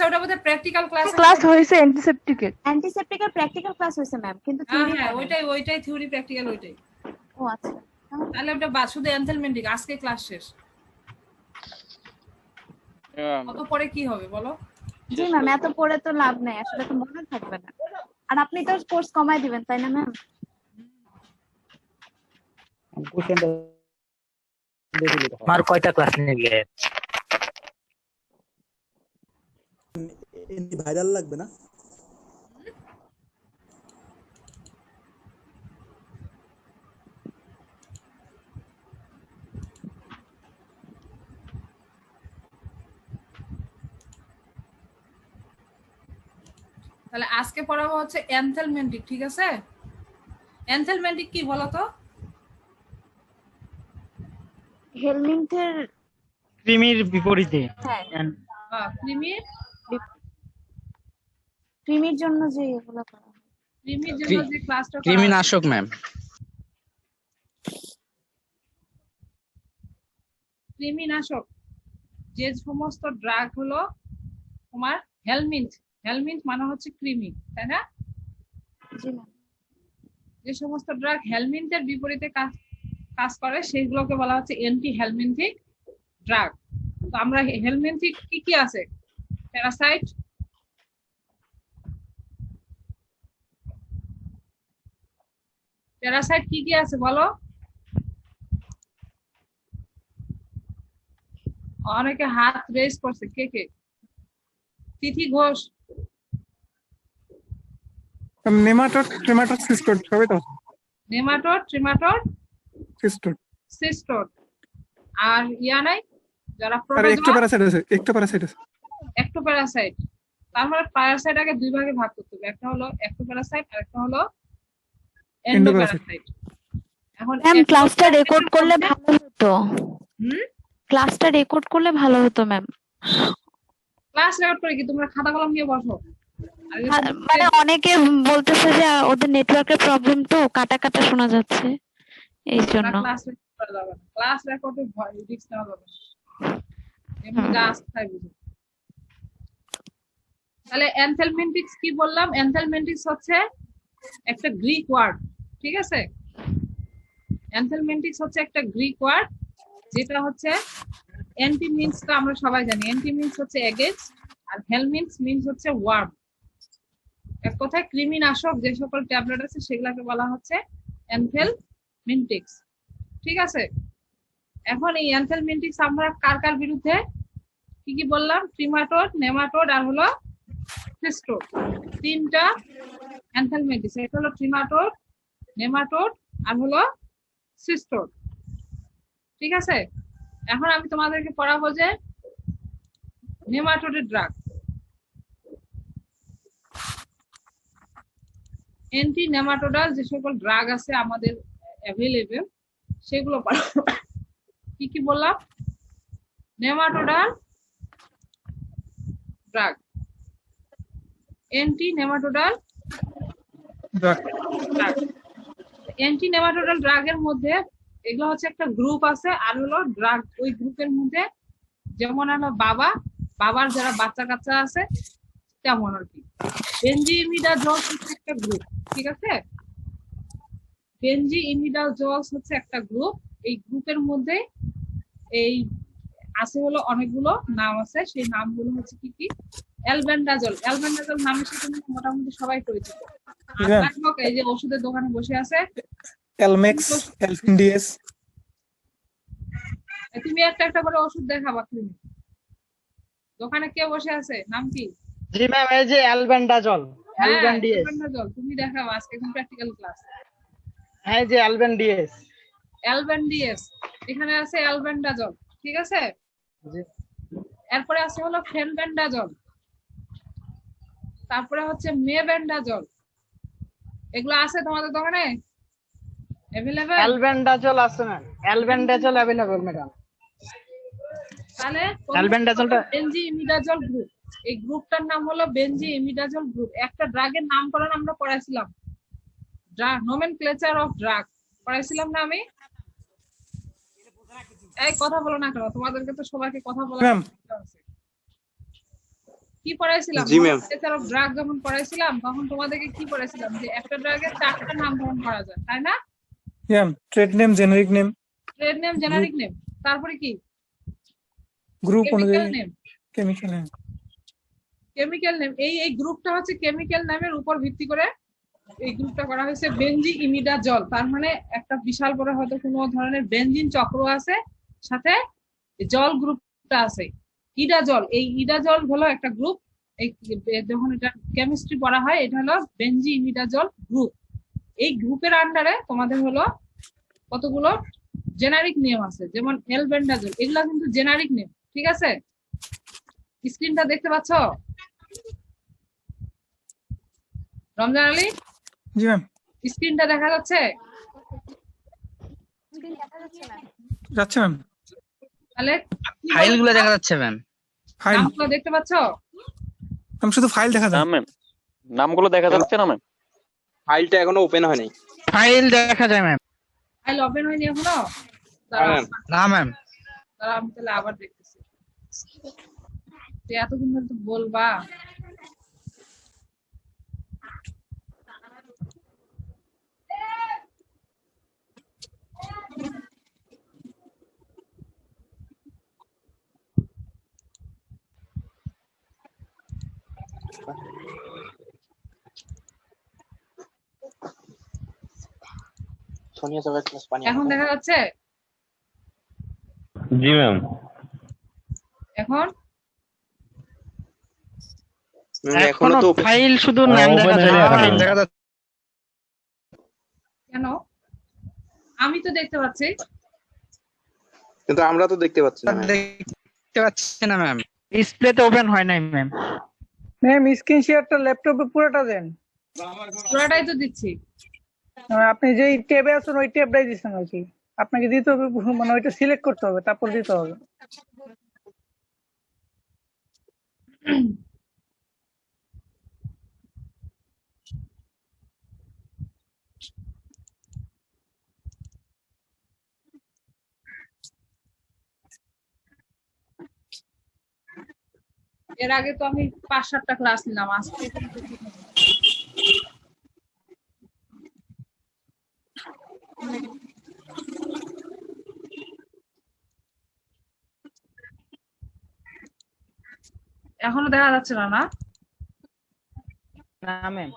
আচ্ছা ওটা বোধহয় প্র্যাকটিক্যাল ক্লাস হয়েছে অ্যান্টিসেপ্টিকের প্র্যাকটিক্যাল ক্লাস হয়েছে ম্যাম, কিন্তু হ্যাঁ ওইটাই থিওরি প্র্যাকটিক্যাল ওইটাই। ও আচ্ছা, তাহলে ওটা শুধু এনথেলমেন্টিক আজকে ক্লাস শেষ। কত পরে কি হবে বলো? জি ম্যাম, এত পড়ে তো লাভ নাই, আসলে তো মনে থাকবে না। আর আপনি তো কোর্স কমাই দিবেন তাই না ম্যাম? আমার কয়টা ক্লাস নিলে ভাইরাল লাগবে না? তাহলে আজকে পড়াবো হচ্ছে এনথেলমেন্টিক, ঠিক আছে? এনথেলমেন্টিক কি বলো তো? হেলমিন্থের কৃমির বিপরীতে। হ্যাঁ, কৃমির জন্য যে এগুলো করা হয়, কৃমির জন্য যে ক্লাসটা কৃমিনাশক ম্যাম। কৃমিনাশক যে সমস্ত ড্রাগ হলো তোমার হেলমিন্থ মানে হচ্ছে কৃমি, তাই না? জি ম্যাম। যে সমস্ত ড্রাগ হেলমিন্থের বিপরীতে কাজ করে সেগুলোকে বলা হচ্ছে অ্যান্টি হেলমিন্থিক ড্রাগ। তো আমরা হেলমিন্থিক কি কি আছে? প্যারাসাইট, কি কি আছে বলো? অনেকে হাত রেজ করছে, কে কে? তিথি ঘোষ। নেমাটোড, ট্রিমাটোড, সিস্টোড সবই তো। নেমাটোড, ট্রিমাটোড, সিস্টোড, সিস্টোড। আর ইয়া নাই যারা আর এক্টোপ্যারাসাইট আছে, এক্টোপ্যারাসাইট। তার মানে প্যারাসাইট আগে দুই ভাগে ভাগ করতে হবে, একটা হলো এক্টোপ্যারাসাইট আর একটা হলো এন্ডোপ্যারাসাইট। এখন ম্যাম ক্লাসটা রেকর্ড করলে ভালো হতো। ক্লাসটা রেকর্ড করলে ভালো হতো ম্যাম। ক্লাস রেকর্ড করে কি তোমরা খাতা কলম নিয়ে বসো? মানে অনেকে বলতেছে যে ওদের নেটওয়ার্কের প্রবলেম, তো কাটা কাটা শোনা যাচ্ছে এই জন্য। ক্লাস রেকর্ডে ভয় রিস্ক নেওয়া যাবে না, এমনি গাছ খাই বুঝো। তাহলে এনথেলমেন্টিক্স কি বললাম? এনথেলমেন্টিক্স হচ্ছে একটা গ্রিক ওয়ার্ড, ঠিক আছে? এনথেলমেন্টিক্স হচ্ছে একটা গ্রিক ওয়ার্ড, যেটা হচ্ছে অ্যান্টি মিন্স তো আমরা সবাই জানি, অ্যান্টি মিন্স হচ্ছে এগেইনস্ট, আর হেলমিন্স মিন্স হচ্ছে ওয়ার্ম। এক কথায় কৃমিনাশক যে সকল ট্যাবলেট আছে সেগুলোকে বলা হচ্ছে এনথেলমেন্টিক্স, ঠিক আছে? এখন এই এনথেলমেন্টিক্স আমরা কার কার বিরুদ্ধে কি কি বললাম? ট্রিমাটোড, নেমাটোড আর হলো সিস্টোড। তিনটা এনথেলমেন্টিক্স, এটা হলো ট্রিমাটোড, নেমাটোড আর হলো সিস্টোড, ঠিক আছে? এখন আমি তোমাদেরকে পড়াবো যে নেমাটোডের ড্রাগ, অ্যান্টি নেমাটোডাল যে সকল ড্রাগ আছে আমাদের অ্যাভেলেবেল সেগুলো পড়াবো। কি কি বললাম? নেমাটোডাল ড্রাগ, অ্যান্টি নেমাটোডাল ড্রাগ। অ্যান্টি নেমাটোডাল ড্রাগের মধ্যে এগুলো হচ্ছে একটা গ্রুপ আছে, আর হলো ড্রাগ ওই গ্রুপের মধ্যে যেমন হলো বাবার যারা বাচ্চা কাচ্চা আছে তেমন আর কি। বেনজিইমিডাজোলস হচ্ছে একটা গ্রুপ, ঠিক আছে? বেনজিইমিডাজোলস হচ্ছে একটা গ্রুপ। এই গ্রুপের মধ্যে এই আছে হলো অনেকগুলো নাম আছে, সেই নামগুলো হচ্ছে কি কি? অ্যালবেন্ডাজল নামের সাথে মোটামুটি সবাই পরিচিত। এই যে ওষুধের দোকানে বসে আছে, এলমেক্স, এলফিনডিএস। তুমি একটা একটা করে ওষুধ দেখাবা। তুমি দোকানে কে বসে আছে, নাম কি? জি ম্যাম, এই যে অ্যালবেন্ডাজল, অ্যালবেন্ডাজল তুমি দেখাবা, আজকে এখন প্র্যাকটিক্যাল ক্লাস। হ্যাঁ, যে অ্যালবেন্ডিএস এখানে আছে অ্যালবেন্ডাজল, ঠিক আছে? এরপরে আছে হলো ফেনবেন্ডাজল, তারপরে হচ্ছে মেবেন্ডাজল। এগুলো আছে তোমাদের দোকানে अवेलेबल? অ্যালবেন্ডাজল আছে না? Albendazole available madam. তাহলে অ্যালবেন্ডাজলটা বেনজিইমিডাজল গ্রুপ, এই গ্রুপটার নাম হলো বেনজিইমিডাজল গ্রুপ। একটা ড্রাগের নামকরণ আমরা পড়াইছিলাম, নোমেনক্লেচার অফ ড্রাগ পড়াইছিলাম না আমি? এই কথা বলো না কেন? তোমাদেরকে তো সবাইকে কথা বলা আছে। কি পড়াইছিলাম জি, ma'am. নেচার অফ ড্রাগ যখন পড়াইছিলাম তখন তোমাদেরকে কি পড়াইছিলাম যে একটা ড্রাগের 4টা নামকরণ করা যায় তাই না? Yeah, trade name, generic name, trade name, generic name, তারপরে কি group কেমিক্যাল অনুযায়ী name. chemical name. Chemical name এই গ্রুপটা হচ্ছে কেমিক্যাল নামের উপর ভিত্তি করে এই গ্রুপটা করা হয়েছে বেনজি ইমিডাজল। তার মানে একটা বিশাল বড় হয়তো কোনো ধরনের বেনজিন চক্র আছে, সাথে জল গ্রুপটা আছে ইডাজল। এই ইডাজল হলো একটা গ্রুপ। এই যখন এটা কেমিস্ট্রি পড়া হয় এটা হলো বেনজি ইমিডাজল গ্রুপ। এই গ্রুপের আন্ডারে তোমাদের হলো কতগুলো জেনারিক নেম আছে, যেমন এলবেন্ডাজল, এগুলা কিন্তু জেনারিক নেম, ঠিক আছে? স্ক্রিনটা দেখতে পাচ্ছ রমজান আলী? জি ম্যাম, স্ক্রিনটা দেখা যাচ্ছে? স্ক্রিন দেখা যাচ্ছে না। যাচ্ছে ম্যাম। তাহলে ফাইল গুলো দেখা যাচ্ছে ম্যাম। ফাইল নামগুলো দেখতে পাচ্ছ? আমি শুধু ফাইল দেখা না যায়। ম্যাম, নামগুলো দেখা যাচ্ছে না ম্যাম। ফাইলটা এখনো ওপেন হয়নি। ফাইল দেখা যায় ম্যাম। ফাইল ওপেন হয়নি এখনো? হ্যাঁ। না ম্যাম। তারা আমি তাহলে আবার দেখতেছি। এতক্ষণ ধরে তো বলবা। সোনিয়া সবাই ক্লাস পানি। এখন দেখা যাচ্ছে? জি ম্যাম। এখন এখনো তো open। ফাইল শুধু নাম দেখা যায়, ফাইল দেখা যাচ্ছে কেন? আমি তো দেখতে পাচ্ছি। কিন্তু আমরা তো দেখতে পাচ্ছি না। দেখতে পাচ্ছি না ম্যাম। ডিসপ্লেতে ওপেন হয় নাই ম্যাম। ম্যাম স্ক্রিন শেয়ারটা ল্যাপটপে পুরোটা দেন। পুরোটাই তো দিচ্ছি। আপনি যেই ট্যাবে আছেন ওই ট্যাবটাই দিচ্ছেন আর কি। আপনাকে দিতে হবে, মানে ওইটা সিলেক্ট করতে হবে, তারপর দিতে হবে। এর আগে তো আমি 5-7টা ক্লাস নিলাম, আজকে এখনো দেখা যাচ্ছে না? না না ম্যাম।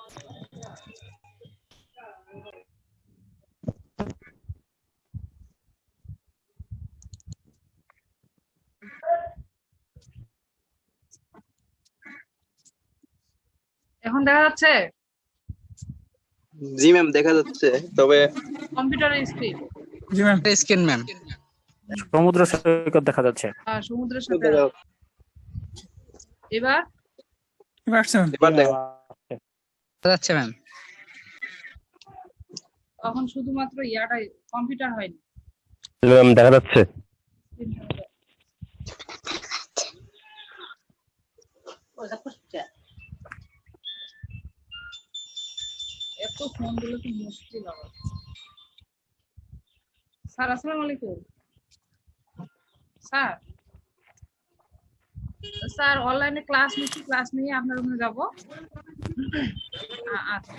এখন দেখা যাচ্ছে? জি ম্যাম দেখা যাচ্ছে, তবে কম্পিউটারের স্ক্রিন জি ম্যাম। Screen ma'am. সমুদ্র সৈকত দেখা যাচ্ছে। সমুদ্রের সাথে। এবার এবার আসছে ম্যাম। এবার দেখা দেখা যাচ্ছে ম্যাম। তখন শুধুমাত্র ইয়াটাই কম্পিউটার হয়নি। ম্যাম দেখা যাচ্ছে। এত ফোন গুলো তো মুশকিল হবে। স্যার আসসালামু আলাইকুম। স্যার স্যার অনলাইনে ক্লাস নিচ্ছি, ক্লাস নিয়ে আপনার রুমে যাব। আচ্ছা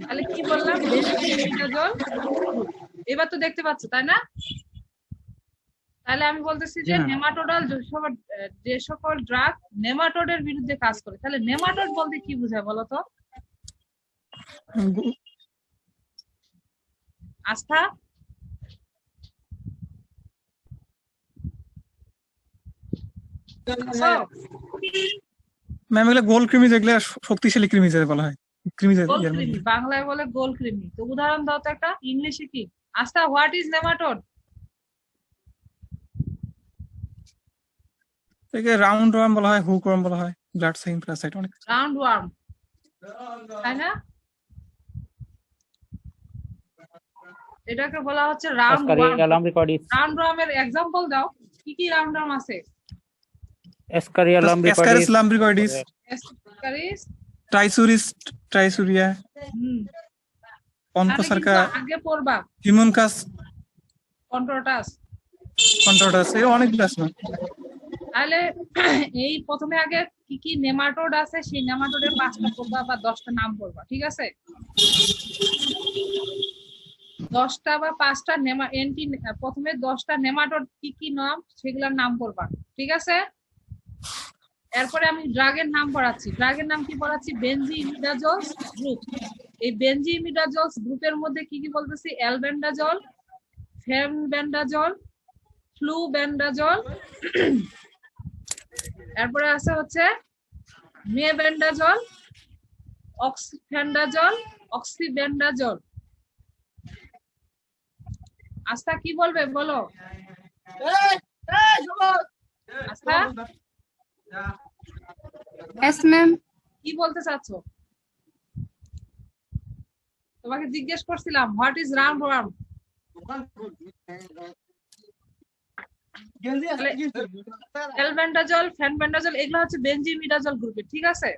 তাহলে কি বললাম, জল এবার তো দেখতে পাচ্ছ তাই না? তাহলে আমি বলতেছি যে নেমাটোডাল যে সকল ড্রাগ নেমাটোডের বিরুদ্ধে কাজ করে, তাহলে নেমাটোড বলতে কি বোঝায় বলো তো? আস্থা ম্যাম এগুলো গোল কৃমি, যেগুলো শক্তিশালী কৃমি যাদের বলা হয়, কৃমি গোল কৃমি, বাংলায় বলে গোল কৃমি। তো উদাহরণ দাও তো একটা, ইংলিশে কি? আস্থা, হোয়াট ইজ নেমাটোড? একে রাউন্ড ওয়ার্ম বলা হয়, হুক ওয়ার্ম বলা হয়, ব্লাড সাইন প্যারাসাইট, অনেক। রাউন্ড ওয়ার্ম, তাই না? এটাকে বলা হচ্ছে রাউন্ড ওয়ার্ম। রাউন্ড ওয়ার্মের এক্সাম্পল দাও, কি কি রাউন্ড ওয়ার্ম আছে? এসকারিস লাম্ব্রিকয়েডিস, এসকারিস, ট্রাইসুরিস, ট্রাইসুরিয়া, অনকোসার্কা, আগে পড়বা হিমুনকাস, কন্ট্রোটাস, কন্ট্রোল আছে অনেকগুলো আছে ম্যাম। তাহলে এই প্রথমে আগে কি কি নেমাটোড আছে সেই নেমাটোডের 5টা বলবা বা 10টা নাম বলবা, ঠিক আছে? 10টা বা 5টা প্রথমে 10টা নেমাটোড কি কি নাম সেগুলোর নাম বলবা, ঠিক আছে? এরপরে আমি ড্রাগের নাম পড়াচ্ছি। ড্রাগের নাম কি পড়াচ্ছি? বেনজিইমিডাজোলস গ্রুপ। এই বেনজিইমিডাজোলস গ্রুপের মধ্যে কি কি বলতেছি? অ্যালবেন্ডাজল, ফেমবেন্ডাজল, ফ্লুবেন্ডাজল, এরপরে আছে হচ্ছে মেবেন্ডাজল, অক্সিফেন্ডাজল, অক্সিবেন্ডাজল। আস্থা কি বলবে বলো? আস্থা यस मैम। কি বলতে চাচ্ছ? তোমাকে জিজ্ঞেস করছিলাম what is roundworm. Albendazole, fenbendazole এগুলো হচ্ছে বেনজিইমিডাজল গ্রুপের, ঠিক আছে?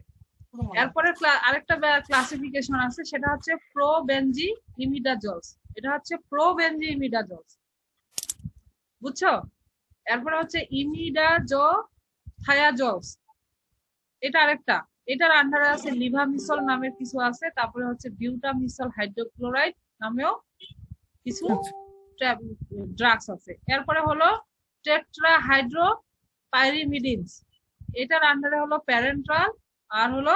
এরপরে আরেকটা ক্লাসিফিকেশন আছে, সেটা হচ্ছে প্রোবেনজিইমিডাজলস। এটা হচ্ছে প্রোবেনজিইমিডাজলস, বুঝছো? এরপরে হচ্ছে ইমিডাজোথায়াজলস, এটা আরেকটা। এটার আন্ডারে আছে লিভামিসল নামের কিছু আছে, তারপরে হচ্ছে বিউটামিসল হাইড্রোক্লোরাইড নামেও কিছু ড্রাগস আছে। এরপরে হলো টেট্রাহাইড্রোপাইরিমিডিনস, এটার আন্ডারে হলো প্যারেন্টাল আর হলো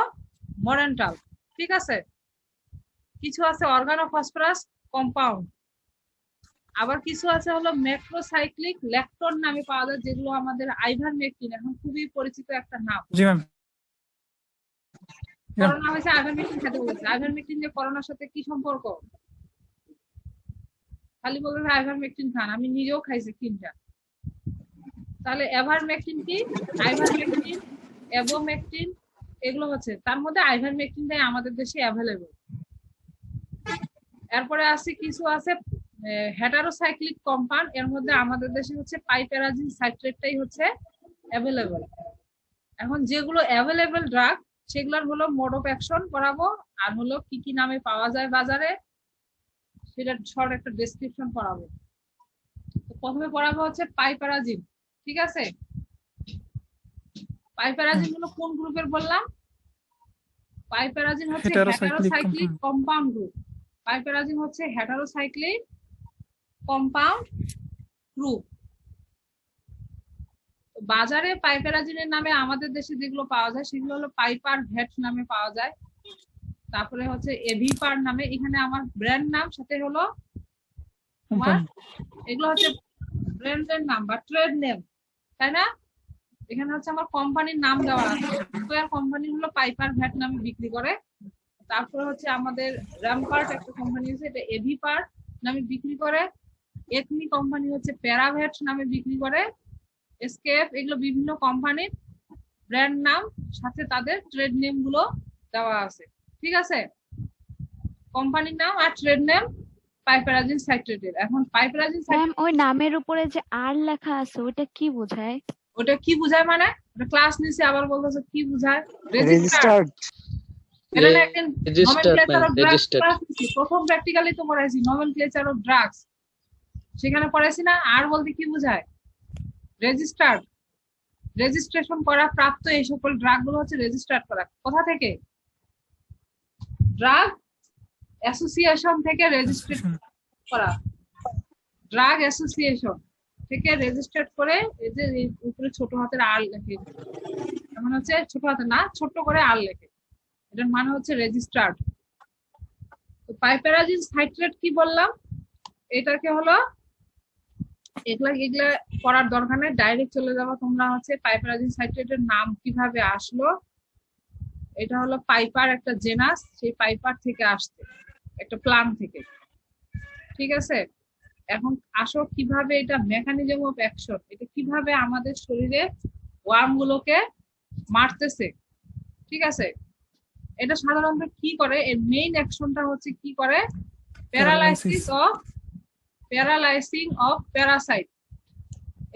মরেন্টাল, ঠিক আছে? কিছু আছে অর্গানোফসফরাস কম্পাউন্ড, আবার কিছু আছে হলো ম্যাক্রোসাইক্লিক ল্যাকটোন নামে পাওয়া যায়, যেগুলো আমাদের আইভারমেকটিন এখন খুবই পরিচিত একটা নাম। জি ম্যাম। করোনা হয়েছে আইভারমেকটিন খেতে বলেছে। আইভারমেকটিন যে করোনার সাথে কি সম্পর্ক? খালি বলবে আইভারমেকটিন খান, আমি নিজেও খাইছি 3টা। তাহলে এভারমেকটিন কি? আইভারমেকটিন, এভোমেকটিন এগুলো হচ্ছে, তার মধ্যে আইভারমেকটিনটাই আমাদের দেশে অ্যাভেলেবল। এরপরে আছে কিছু আছে হেটারোসাইক্লিক কম্পাউন্ড, এর মধ্যে আমাদের দেশে হচ্ছে পাইপেরাজিন সাইট্রেটটাই হচ্ছে অ্যাভেলেবল। এখন যেগুলো অ্যাভেলেবল ড্রাগ সেগুলোর হলো মোড অফ অ্যাকশন করাবো, আর হলো কি কি নামে পাওয়া যায় বাজারে সেটা শর্ট একটা ডেসক্রিপশন পড়াবো। তো প্রথমে পড়াবো হচ্ছে পাইপেরাজিন, ঠিক আছে? পাইপেরাজিন হলো কোন গ্রুপের বললাম? পাইপেরাজিন হচ্ছে হেটারোসাইক্লিক কম্পাউন্ড গ্রুপ। পাইপেরাজিন হচ্ছে হেটারোসাইক্লিক কম্পাউন্ড গ্রুপ। বাজারে পাইপেরাজিনের নামে আমাদের দেশে যেগুলো পাওয়া যায় সেগুলো হলো পাইপার ভেট নামে পাওয়া যায়, তারপরে হচ্ছে এভিপার নামে, এখানে আমার ব্র্যান্ড নাম সাথে হলো তোমার এগুলো হচ্ছে ব্র্যান্ডের নাম বা ট্রেড নেম, তাই না? এখানে হচ্ছে আমার কোম্পানির নাম দেওয়া আছে। কোম্পানি হলো পাইপার ভ্যাট নামে বিক্রি করে। তারপরে হচ্ছে আমাদের র্যাম্পার্ট একটা কোম্পানি আছে, এটা এভিপার নামে বিক্রি করে। একমি কোম্পানি হচ্ছে প্যারাভ্যাট নামে বিক্রি করে। এসকেএফ এগুলো বিভিন্ন কোম্পানির ব্র্যান্ড নাম, সাথে তাদের ট্রেড নেম গুলো দেওয়া আছে, ঠিক আছে? কোম্পানির নাম আর ট্রেড নেম পাইপেরাজিন সাইট্রেটের। এখন পাইপেরাজিন ম্যাম ওই নামের উপরে যে আর লেখা আছে ওটা কি বোঝায়? ওটা কি বোঝায় মানে? ক্লাস নিচে আবার বলতেছে কি বোঝায়? রেজিস্টার্ড। এটা না একদিন nomenclature of drugs class নিছি, প্রথম প্র্যাকটিক্যালি তো পড়াইছি nomenclature of drugs, সেখানে পড়াইছি না আর বলতে কি বোঝায়? রেজিস্টার্ড, রেজিস্ট্রেশন করা প্রাপ্ত এই সকল ড্রাগ গুলো হচ্ছে রেজিস্টার্ড করা। কোথা থেকে? ড্রাগ অ্যাসোসিয়েশন থেকে রেজিস্ট্রেশন করা, ড্রাগ অ্যাসোসিয়েশন থেকে রেজিস্টার্ড করে। এই যে উপরে ছোট হাতের আর লেখে, মানে হচ্ছে ছোট হাতে না ছোট করে আর লেখে, এটার মানে হচ্ছে রেজিস্টার্ড। তো পাইপেরাজিন সাইট্রেট কি বললাম? এটাকে হলো এগুলা পড়ার দরকার নেই, ডাইরেক্ট চলে যাবো তোমরা হচ্ছে পাইপেরাজিন সাইট্রেটের নাম কিভাবে আসলো। এটা হলো পাইপার একটা জেনাস, সেই পাইপার থেকে আসছে একটা প্লান্ট থেকে, ঠিক আছে? এখন আসো কিভাবে এটা মেকানিজম অফ অ্যাকশন, এটা কিভাবে আমাদের শরীরে ওয়ার্ম গুলোকে মারতেছে, ঠিক আছে? এটা সাধারণত কি করে? এর মেইন অ্যাকশনটা হচ্ছে কি করে? প্যারালাইসিং অফ প্যারাসাইট।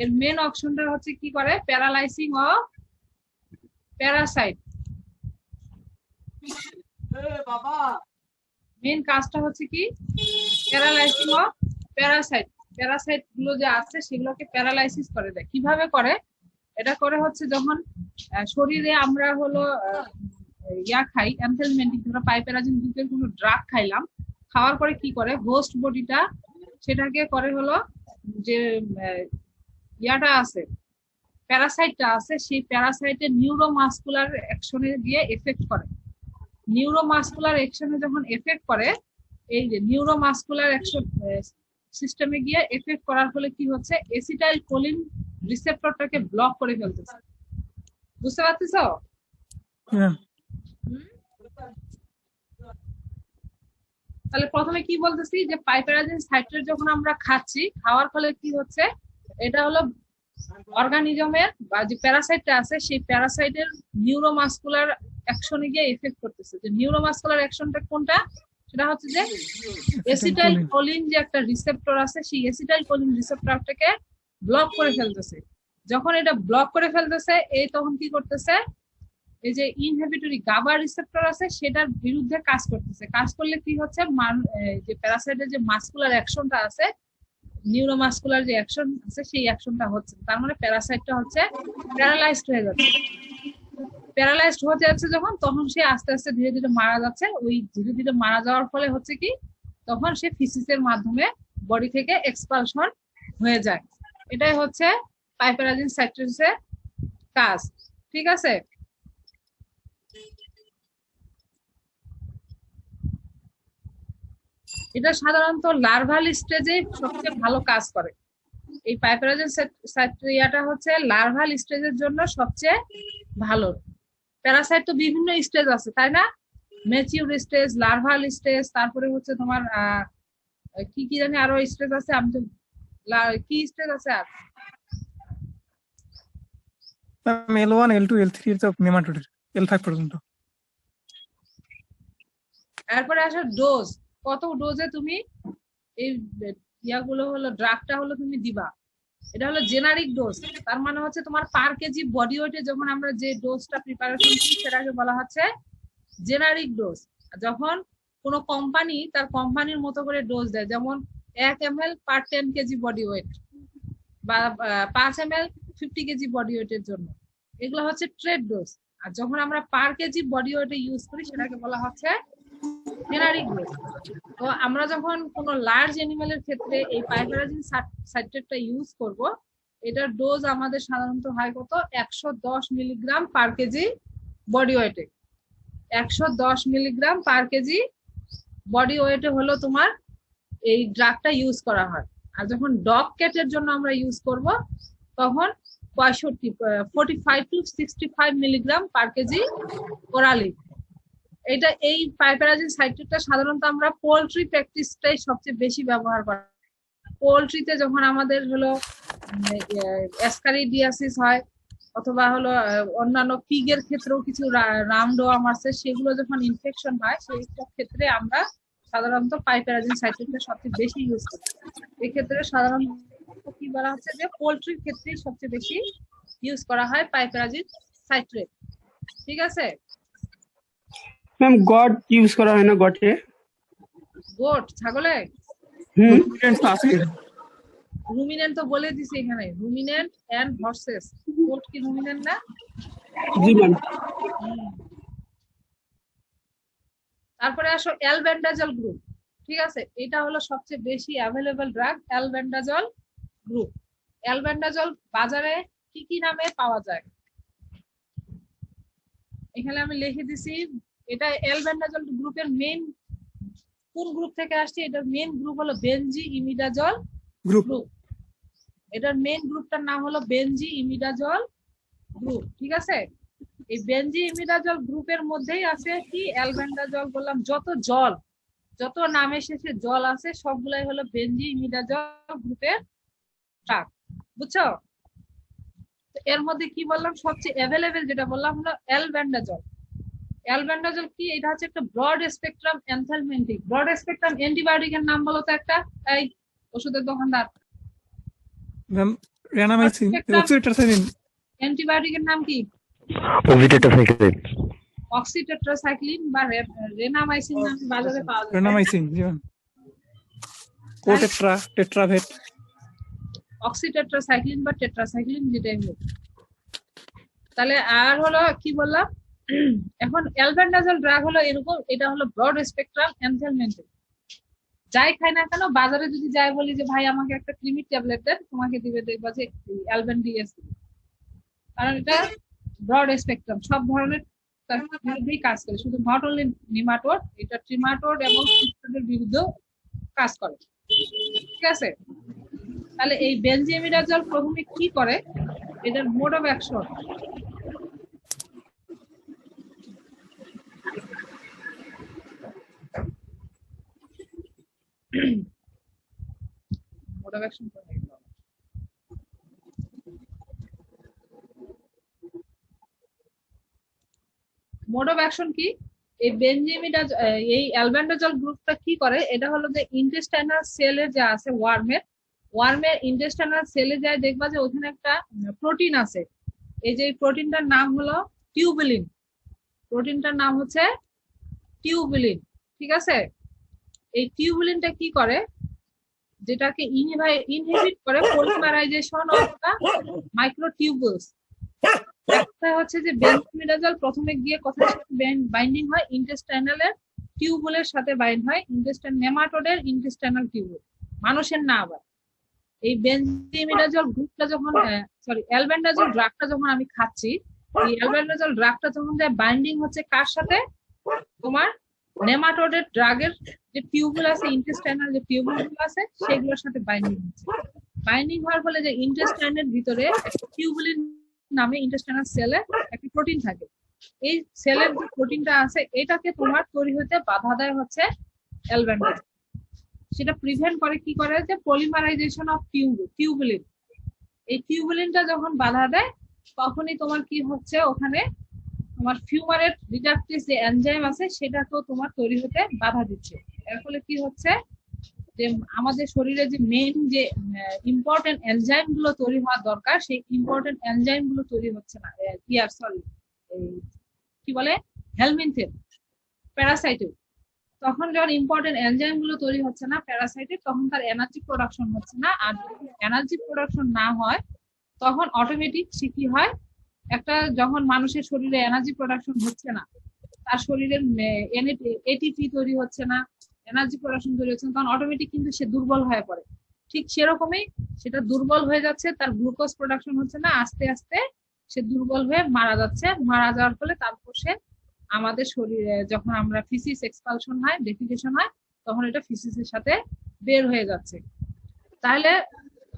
এর মেইন অ্যাকশনটা হচ্ছে কি করে? প্যারালাইসিং অফ প্যারাসাইট। মেইন কাজটা হচ্ছে কি? প্যারালাইসিং অফ প্যারাসাইট। প্যারাসাইট গুলো যে আছে সেগুলোকে প্যারালাইসিস করে দেয়। কিভাবে করে? এটা করে হচ্ছে যখন শরীরে আমরা হলো ইয়া খাই, এনথেলমেন্টিক, ধরো পাইপেরাজিন গ্রুপের কোনো ড্রাগ খাইলাম, খাওয়ার পরে কি করে হোস্ট বডিটা সেটাকে করে হলো যে ইয়াটা আছে, প্যারাসাইটটা আছে, সেই প্যারাসাইটের নিউরোমাসকুলার অ্যাকশনে গিয়ে এফেক্ট করে। নিউরোমাসকুলার অ্যাকশনে যখন এফেক্ট করে, এই যে নিউরোমাসকুলার অ্যাকশন সিস্টেমে গিয়ে এফেক্ট করার ফলে কি হচ্ছে, এসিটাইল কোলিন রিসেপ্টরটাকে ব্লক করে ফেলতেছে। বুঝতে পারতেছো? হ্যাঁ। তাহলে প্রথমে কি বলতেছি যে পাইপেরাজিন সাইট্রেট যখন আমরা খাচ্ছি, খাওয়ার ফলে কি হচ্ছে, এটা হলো অর্গানিজমের বা যে প্যারাসাইটটা আছে সেই প্যারাসাইটের নিউরোমাসকুলার অ্যাকশনে গিয়ে এফেক্ট করতেছে। যে নিউরোমাসকুলার অ্যাকশনটা কোনটা? সেটা হচ্ছে যে এসিটাইল কোলিন যে একটা রিসেপ্টর আছে, সেই এসিটাইল কোলিন রিসেপ্টরটাকে ব্লক করে ফেলতেছে। যখন এটা ব্লক করে ফেলতেছে, এই তখন কি করতেছে, এই যে ইনহিবিটরি গাবা রিসেপ্টর আছে সেটার বিরুদ্ধে কাজ করতেছে। কাজ করলে কি হচ্ছে, যে প্যারাসাইটের যে মাসকুলার অ্যাকশনটা আছে, নিউরোমাসকুলার যে অ্যাকশন আছে সেই অ্যাকশনটা হচ্ছে, তার মানে প্যারাসাইটটা হচ্ছে প্যারালাইজড হয়ে যাচ্ছে। প্যারালাইজড হতে যাচ্ছে যখন, তখন সে আস্তে আস্তে ধীরে ধীরে মারা যাচ্ছে। ওই ধীরে ধীরে মারা যাওয়ার ফলে হচ্ছে কি, তখন সে ফিসিসের মাধ্যমে বডি থেকে এক্সপালশন হয়ে যায়। এটাই হচ্ছে পাইপেরাজিন সাইট্রেটের কাজ। ঠিক আছে? এটা সাধারণত লার্ভাল স্টেজে সবচেয়ে ভালো কাজ করে। এই পাইপেরাজিন সাইট্রিয়াটা হচ্ছে লার্ভাল স্টেজের জন্য সবচেয়ে ভালো। প্যারাসাইট তো বিভিন্ন স্টেজ আছে, তাই না? ম্যাচিউর স্টেজ, লার্ভাল স্টেজ, তারপরে হচ্ছে তোমার কি কি জানি আরো স্টেজ আছে, আমি তো কি স্টেজ আছে আর L1, L2, L3 তো নেমাটোডের, L5 পর্যন্ত। এরপরে আসো ডোজ। কত ডোজে তুমি এই ইয়াগুলো হলো ড্রাগটা হলো তুমি দিবা। এটা হলো জেনারিক ডোজ, তার মানে হচ্ছে তোমার পার কেজি বডি ওয়েটে যখন আমরা যে ডোজটা প্রিপারেশন করি সেটাকে বলা হচ্ছে জেনারিক ডোজ। যখন কোনো কোম্পানি তার কোম্পানির মতো করে ডোজ দেয়, যেমন 1 ml পার 10 কেজি বডি ওয়েট বা 5 ml 50 কেজি বডি ওয়েটের জন্য, এগুলো হচ্ছে ট্রেড ডোজ। আর যখন আমরা পার কেজি বডি ওয়েটে ইউজ করি সেটাকে বলা হচ্ছে জেনারিক ডোজ। তো আমরা যখন কোনো লার্জ অ্যানিমেলের ক্ষেত্রে এই পাইপেরাজিন সাইট্রেটটা ইউজ করব, এটার ডোজ আমাদের সাধারণত হয় কত, 110 মিলিগ্রাম পার কেজি বডি ওয়েটে। 110 মিলিগ্রাম পার কেজি বডি ওয়েটে হলো তোমার এই ড্রাগটা ইউজ করা হয়। আর যখন ডগ ক্যাটের জন্য আমরা ইউজ করব, তখন 45 to 65 milligram per KG orally. এটা এই পাইপেরাজিন সাইট্রেটটা সাধারণত আমরা পোল্ট্রি প্র্যাকটিসটাই সবচেয়ে বেশি ব্যবহার করি। পোল্ট্রিতে যখন আমাদের হলো অ্যাসকারিডিয়াসিস হয়, অথবা হলো অন্যান্য পিগের ক্ষেত্রেও কিছু রাউন্ডওয়ার্ম আছে, সেগুলো যখন ইনফেকশন হয় সেই সব ক্ষেত্রে আমরা সাধারণত পাইপেরাজিন সাইট্রেটটা সবচেয়ে বেশি ইউজ করি। এক্ষেত্রে সাধারণত কি বলা হচ্ছে যে পোল্ট্রির ক্ষেত্রে সবচেয়ে বেশি ইউজ করা হয় পাইপেরাজিন সাইট্রেট। ঠিক আছে? ম্যাম গড ইউজ করা হয় না? গটে গোট, ছাগলে আছে। রুমিনেন্ট তো বলে দিছি এখানে, রুমিনেন্ট এন্ড হর্সেস। গোট কি রুমিনেন্ট না? জি ম্যাম। তারপরে আসো অ্যালবেন্ডাজল গ্রুপ। ঠিক আছে, এটা হলো সবচেয়ে বেশি available drug, albendazole group. Albendazole বাজারে কি কি নামে পাওয়া যায় এখানে আমি লিখে দিছি। এটা অ্যালবেন্ডাজল গ্রুপের মেইন কোন গ্রুপ থেকে আসছে, এটার মেইন গ্রুপ হলো বেনজি ইমিডাজল গ্রুপ। এটার মেইন গ্রুপটার নাম হলো বেনজি ইমিডাজল গ্রুপ। ঠিক আছে, এই বেনজি ইমিডাজল গ্রুপের মধ্যেই আছে কি অ্যালবেন্ডাজল বললাম, যত নামে শেষে জল আছে সবগুলাই হলো বেনজি ইমিডাজল গ্রুপের ড্রাগ। বুঝছো? এর মধ্যে কি বললাম, সবচেয়ে অ্যাভেলেবেল যেটা বললাম হলো অ্যালবেন্ডাজল। অ্যালবেন্ডাজল কি, এটা হচ্ছে একটা ব্রড স্পেকট্রাম এনথেলমেন্টিক। ব্রড স্পেকট্রাম অ্যান্টিবায়োটিকের নাম বলো তো একটা, এই ওষুধের দোকানদার। Ma'am Renamycin, oxytetracycline. অ্যান্টিবায়োটিকের নাম কি? অক্সিটেট্রাসাইক্লিন। অক্সিটেট্রাসাইক্লিন বা রেনামাইসিন নামে বাজারে পাওয়া যায়। রেনামাইসিন জি ম্যাম। কোটেট্রা, টেট্রাভেট। অক্সিটেট্রাসাইক্লিন বা টেট্রাসাইক্লিন যেটাই হোক। তাহলে আর হলো কি বললাম, এখন অ্যালবেন্ডাজল ড্রাগ হলো এরকম, এটা হলো ব্রড স্পেকট্রাম এনজাইমেন্টাল। যাই খাই না কেন, বাজারে যদি যাই বলি যে ভাই আমাকে একটা ক্রিমির ট্যাবলেট দেন, তোমাকে দিবে দেখবা যে অ্যালবেন্ডিএস, কারণ এটা ব্রড স্পেকট্রাম, সব ধরনের তার বিরুদ্ধেই কাজ করে, শুধু নট অনলি নিমাটোড, এটা ট্রিমাটোড এবং সিস্টোডের বিরুদ্ধেও কাজ করে। ঠিক আছে, তাহলে এই বেনজিমিডাজল প্রথমে কি করে, এটার mode of action. Mode of action mode of action কি, এই বেনজিমিডাজ এই অ্যালবেন্ডাজল গ্রুপটা কি করে, এটা হলো যে ইন্টেস্টাইনাল সেলে যা আছে ওয়ার্মের ইন্টেস্টাইনাল সেলে যায়, দেখবা যে ওখানে একটা প্রোটিন আছে, এই যে প্রোটিনটার নাম হলো টিউবুলিন, প্রোটিনটার নাম হচ্ছে টিউবুলিন। ঠিক আছে, এই টিউবুলিনটা কি করে, যেটাকে ইনহিবিট করে পলিমারাইজেশন অফ দা মাইক্রোটিউবুলস। একটা হচ্ছে যে বেনজিমিডাজল প্রথমে গিয়ে কোথায় বাইন্ডিং হয়, ইন্টেস্টাইনালের টিউবুলের সাথে বাইন্ড হয়, ইন্টেস্টাইন নেমাটোডের ইন্টেস্টাইনাল টিউবুল, মানুষের না। আবার এই বেনজিমিডাজল গ্রুপটা যখন অ্যালবেন্ডাজল ড্রাগটা যখন আমি খাচ্ছি, এই অ্যালবেন্ডাজল ড্রাগটা যখন যায় বাইন্ডিং হচ্ছে কার সাথে, তোমার নেমাটোডের ড্রাগের যে টিউবুল আছে, ইন্টেস্টাইনাল যে টিউবুল গুলো আছে সেগুলোর সাথে বাইন্ডিং হচ্ছে। বাইন্ডিং হওয়ার ফলে যে ইন্টেস্টাইনের ভিতরে টিউবুলিন নামে ইন্টেস্টাইনাল সেলে একটা প্রোটিন থাকে, এই সেলের যে প্রোটিনটা আছে এটাকে তোমার তৈরি হতে বাধা দেয় হচ্ছে অ্যালবেন্ডাজল। সেটা প্রিভেন্ট করে কি করে, যে পলিমারাইজেশন অফ টিউবুলিন। এই টিউবুলিনটা যখন বাধা দেয় তখনই তোমার কি হচ্ছে, ওখানে তোমার ফিউমারেট রিডাকটেজ যে এনজাইম আছে সেটাকেও তোমার তৈরি হতে বাধা দিচ্ছে। এর ফলে কি হচ্ছে, যে আমাদের শরীরে যে মেইন যে ইম্পর্টেন্ট এনজাইম গুলো তৈরি হওয়া দরকার, সেই ইম্পর্টেন্ট এনজাইম গুলো তৈরি হচ্ছে না, কি বলে হেলমিনথেন প্যারাসাইটে। তখন যখন ইম্পর্টেন্ট এনজাইম গুলো তৈরি হচ্ছে না প্যারাসাইটে, তখন তার এনার্জি প্রোডাকশন হচ্ছে না, আর যখন এনার্জি প্রোডাকশন না হয় তখন অটোমেটিক সে কি হয়, একটা যখন মানুষের শরীরে এনার্জি প্রোডাকশন হচ্ছে না, তার শরীরের এটিপি তৈরি হচ্ছে না, এনার্জি প্রোডাকশন তৈরি হচ্ছে না, তখন অটোমেটিক কিন্তু সে দুর্বল হয়ে পড়ে। ঠিক সেরকমই সেটা দুর্বল হয়ে যাচ্ছে, তার গ্লুকোজ প্রোডাকশন হচ্ছে না, আস্তে আস্তে সে দুর্বল হয়ে মারা যাচ্ছে। মারা যাওয়ার ফলে তারপর সে আমাদের শরীরে যখন আমরা ফিসিস এক্সপালশন হয়, ডেফিকেশন হয়, তখন এটা ফিসিসের সাথে বের হয়ে যাচ্ছে। তাহলে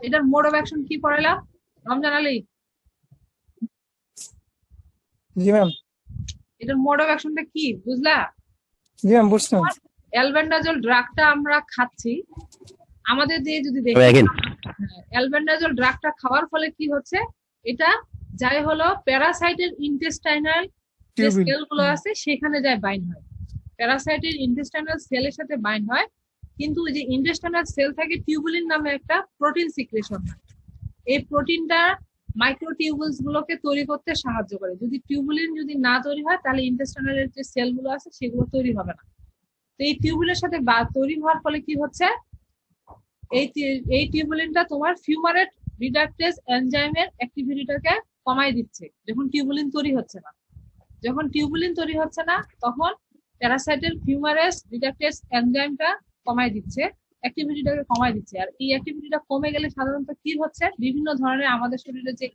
এটার মোড অফ অ্যাকশন কি পড়ালাম রমজান আলী? জি ম্যাম। এটার মোড অফ অ্যাকশনটা কি বুঝলা? জি ম্যাম, বুঝলাম। অ্যালবেন্ডাজল ড্রাগটা আমরা খাচ্ছি, আমাদের দিয়ে যদি দেখি অ্যালবেন্ডাজল ড্রাগটা খাওয়ার ফলে কি হচ্ছে, এটা যাই হলো প্যারাসাইটের ইন্টেস্টাইনাল যে সেল গুলো আছে সেখানে যায় বাইন্ড হয়, প্যারাসাইটের ইন্টেস্টাইনাল সেলের সাথে বাইন্ড হয়। কিন্তু যে ইন্টেস্টাইনাল সেল থেকে টিউবুলিন নামে একটা প্রোটিন সিক্রেশন হয়, এই প্রোটিনটা মাইক্রোটিউবুলস গুলোকে তৈরি করতে সাহায্য করে। যদি টিউবুলিন যদি না তৈরি হয় তাহলে ইন্টেস্টাইনালের যে সেল গুলো আছে সেগুলো তৈরি হবে না। তো এই টিউবুলের সাথে তৈরি হওয়ার ফলে কি হচ্ছে, এই টিউবুলিনটা তোমার ফিউমারেট রিডাকটেজ এনজাইমের অ্যাক্টিভিটিটাকে কমাই দিচ্ছে। যখন টিউবুলিন তৈরি হচ্ছে না, যখন টিউবুলিন তৈরি হচ্ছে না তখন প্যারাসাইটের ফিউমারেস রিডাকটেজ এনজাইমটা কমাই দিচ্ছে, অ্যাক্টিভিটিটাকে কমাই দিচ্ছে। আর এই অ্যাক্টিভিটিটা কমে গেলে সাধারণত কি হচ্ছে, বিভিন্ন ধরনের আমাদের শরীরে যে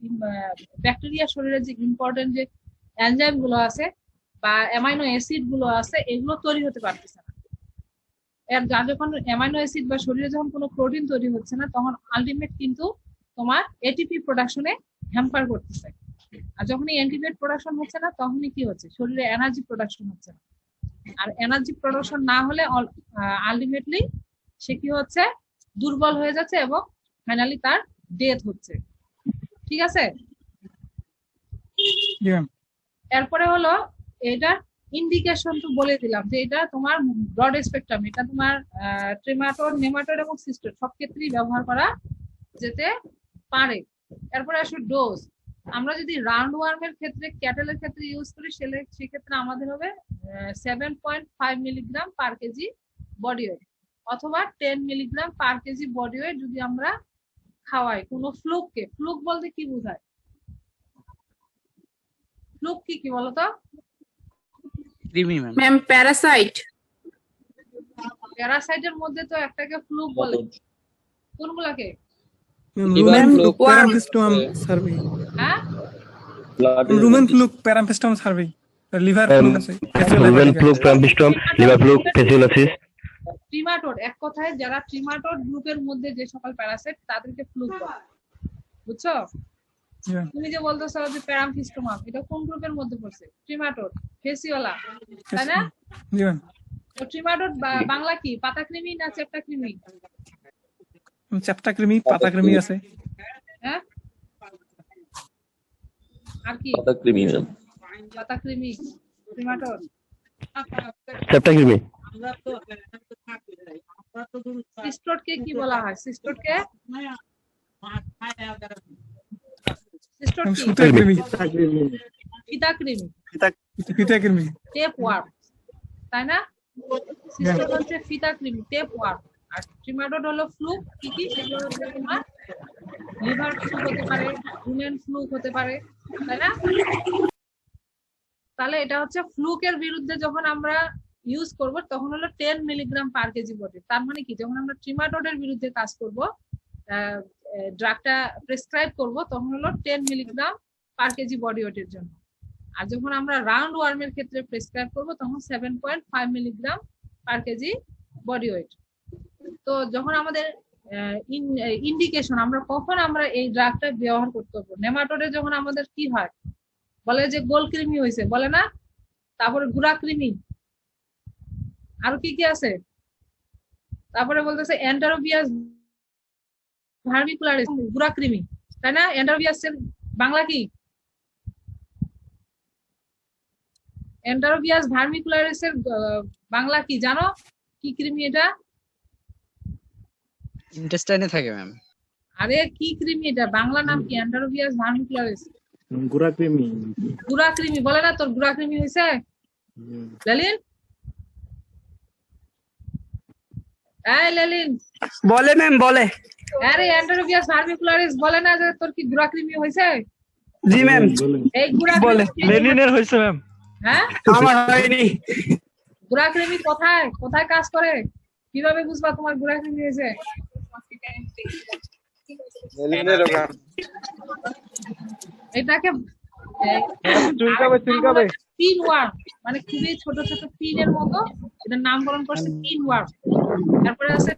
ব্যাকটেরিয়া শরীরে যে ইম্পর্টেন্ট যে এনজাইম গুলো আছে বা অ্যামাইনো অ্যাসিড গুলো আছে এগুলো তৈরি হতে পারতেছে না। এর যখন অ্যামাইনো অ্যাসিড বা শরীরে যখন কোনো প্রোটিন তৈরি হচ্ছে না তখন আলটিমেট কিন্তু তোমার এটিপি প্রোডাকশনে হ্যাম্পার করতেছে। আর যখন এই অ্যান্টিবায়োটিক প্রোডাকশন হচ্ছে না তখনই কি হচ্ছে, শরীরে এনার্জি প্রোডাকশন হচ্ছে না। আর এনার্জি প্রোডাকশন না হলে আলটিমেটলি সে কি হচ্ছে, দুর্বল হয়ে যাচ্ছে এবং ফাইনালি তার ডেথ হচ্ছে। ঠিক আছে, এরপরে হলো এটা ইন্ডিকেশন তো বলে দিলাম যে এটা তোমার ব্রড স্পেকট্রাম, এটা তোমার ট্রিমাটোড, নেমাটোড এবং সিস্টোড সব ক্ষেত্রেই ব্যবহার করা যেতে পারে। এরপরে আসলে ডোজ, আমরা যদি রাউন্ড ওয়ার্মের ক্ষেত্রে ক্যাটেলের ক্ষেত্রে ইউজ করি সেক্ষেত্রে আমাদের হবে 7.5 milligram per KG body weight, অথবা 10 milligram per KG body weight যদি আমরা খাওয়ায় কোনো ফ্লুককে, ফ্লুক বলতে কি বোঝায়? ফ্লুক কি বলতো? কৃমি ম্যাম। Ma'am Parasite. প্যারাসাইটের মধ্যে তো একটাকে ফ্লুক বলে, কোনগুলাকে? Rumen fluke worm. Paramphistomum cervi, হ্যাঁ, rumen fluke paramphistomum cervi, liver fluke আছে, rumen fluke, paramphistomum, liver fluke, fascioliasis. Trematode, এক কথায় যারা ট্রিমাটোড গ্রুপের মধ্যে যে সকল প্যারাসাইট তাদেরকে ফ্লুক বলে, বুঝছো? Yeah. তুমি যে বলতেছো যে প্যারাম্পিস্টোমাম, এটা কোন গ্রুপের মধ্যে পড়ছে? ট্রিমাটোড, ফেসিওলা, তাই না? জি ম্যাম। তো ট্রিমাটোড বাংলা কি? পাতাকৃমি না চেপ্টাকৃমি? চ্যাপ্টা কৃমি, পাতা কৃমি আছে। হ্যাঁ, আর কি? পাতাকৃমি, ট্রিমাটোড। সেপ্টাকৃমি। সিস্টোডকে কি বলা হয়? সিস্টোডকে সিস্টোড কি? সুতা কৃমি, ফিতাকৃমি, ফিতা কৃমি। টেপ ওয়ার্ম, তাই না? সিস্টোড হচ্ছে ফিতাকৃমি, টেপ ওয়ার্ম। আর ট্রিমাটোড হলো ফ্লুক। কি কি? সেগুলো হচ্ছে তোমার লিভার ফ্লুক হতে পারে, রুমেন ফ্লুক হতে পারে, তাই না? তাহলে এটা হচ্ছে ফ্লুকের বিরুদ্ধে যখন আমরা ইউজ করব তখন হলো 10 মিলিগ্রাম পার কেজি বডি। তার মানে কি, যখন আমরা ট্রিমাটোডের বিরুদ্ধে কাজ করব, ড্রাগটা প্রেসক্রাইব করব, তখন হলো 10 মিলিগ্রাম পার কেজি বডি ওয়েটের জন্য। আর যখন আমরা রাউন্ড ওয়ার্মের ক্ষেত্রে প্রেসক্রাইব করব তখন 7.5 milligram per KG body weight. তো যখন আমাদের ইন্ডিকেশন, আমরা কখন আমরা এই ড্রাগটা ব্যবহার করতে হবে? নেমাটোডে যখন আমাদের কি হয়, বলে যে গোল কৃমি হয়েছে, বলে না? তারপরে গুড়া কৃমি, আরো কি কি আছে? তারপরে বলতেছে এন্টারোবিয়াস ভার্মিকুলারিস, গুড়া কৃমি, তাই না? এন্টারোবিয়াস এর বাংলা কি? এন্টারোবিয়াস ভার্মিকুলারিস এর বাংলা কি জানো? কি কৃমি এটা? ইন্টেস্টাইনে থাকে ম্যাম। আরে কি কৃমি এটা? বাংলা নাম কি? এন্টারোবিয়াস ভার্মিকুলারিস, গুড়া কৃমি। গুড়া কৃমি বলে না? তোর গুড়া কৃমি হয়েছে লালিন? এই লালিন, বলে ম্যাম বলে। আরে এন্টারোবিয়াস ভার্মিকুলারিস বলে না যে তোর কি গুড়া কৃমি হয়েছে? জি ম্যাম এই গুড়া বলে। কৃমি লেনিনের হয়েছে ম্যাম। হ্যাঁ, আমার হয়নি। গুড়া কৃমি কোথায় কোথায় কাজ করে? কিভাবে বুঝবা তোমার গুড়া কৃমি হয়েছে? মেলিনের ওখান এটাকে পিন ওয়ার্ম, মানে খুবই ছোট ছোট পিনের মতো, এটার নামকরণ করছে পিন ওয়ার্ম। তারপরে আছে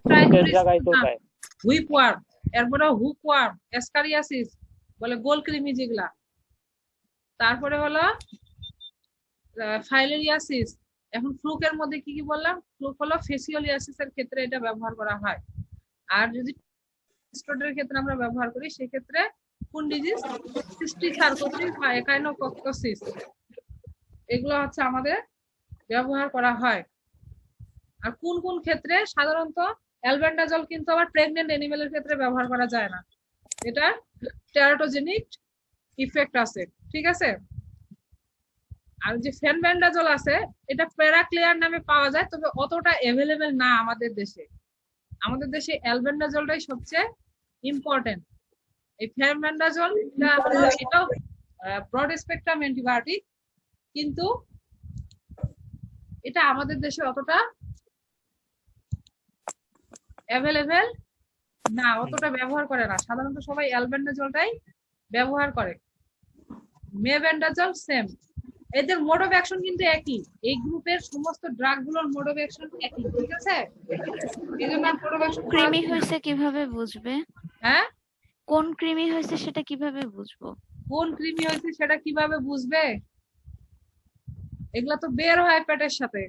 হুইপ ওয়ার্ম, এরপরে হুক ওয়ার্ম, এসকারিয়াসিস বলে গোল কৃমি যেগুলা। তারপরে হলো ফাইলেরিয়াসিস। এখন ফ্লুকের মধ্যে কি কি বললাম? ফ্লুক হলো ফেসিওলিয়াসিস এর ক্ষেত্রে এটা ব্যবহার করা হয়। আর যদি স্টোডের ক্ষেত্রে আমরা ব্যবহার করি সেক্ষেত্রে কোন ডিজিজ? সিস্টিসার্কোসিস বা একাইনোকক্টোসিস, এগুলো হচ্ছে আমাদের ব্যবহার করা হয়। আর কোন কোন ক্ষেত্রে? সাধারণত অ্যালবেন্ডাজল কিন্তু আবার প্রেগনেন্ট অ্যানিমেলের ক্ষেত্রে ব্যবহার করা যায় না, এটা টেরাটোজেনিক ইফেক্ট আছে, ঠিক আছে? আর যে ফেনব্যান্ডাজল আছে এটা প্যারাক্লিয়ার নামে পাওয়া যায়, তবে অতটা অ্যাভেলেবেল না আমাদের দেশে। আমাদের দেশে অ্যালবেন্ডাজলটাই সবচেয়ে ইম্পর্টেন্ট। এই ফেনব্যান্ডাজল এটাও ব্রড স্পেকট্রাম অ্যান্টিবায়োটিক, কিন্তু এটা আমাদের দেশে অতটা অ্যাভেলেবেল না, অতটা ব্যবহার করে না। সাধারণত সবাই অ্যালবেন্ডাজলটাই ব্যবহার করে। মেবেন্ডাজল সেম, এদের মোড অফ অ্যাকশন কিন্তু একই। এই গ্রুপের সমস্ত ড্রাগ গুলোর মোড অফ অ্যাকশন একই, ঠিক আছে? এইজন্য মোড অফ অ্যাকশন কৃমি হয়েছে কিভাবে বুঝবে? হ্যাঁ, কোন কৃমি হয়েছে সেটা কিভাবে বুঝবো? কোন কৃমি হয়েছে সেটা কিভাবে বুঝবে? এগুলা তো বের হয় পেটের সাথে,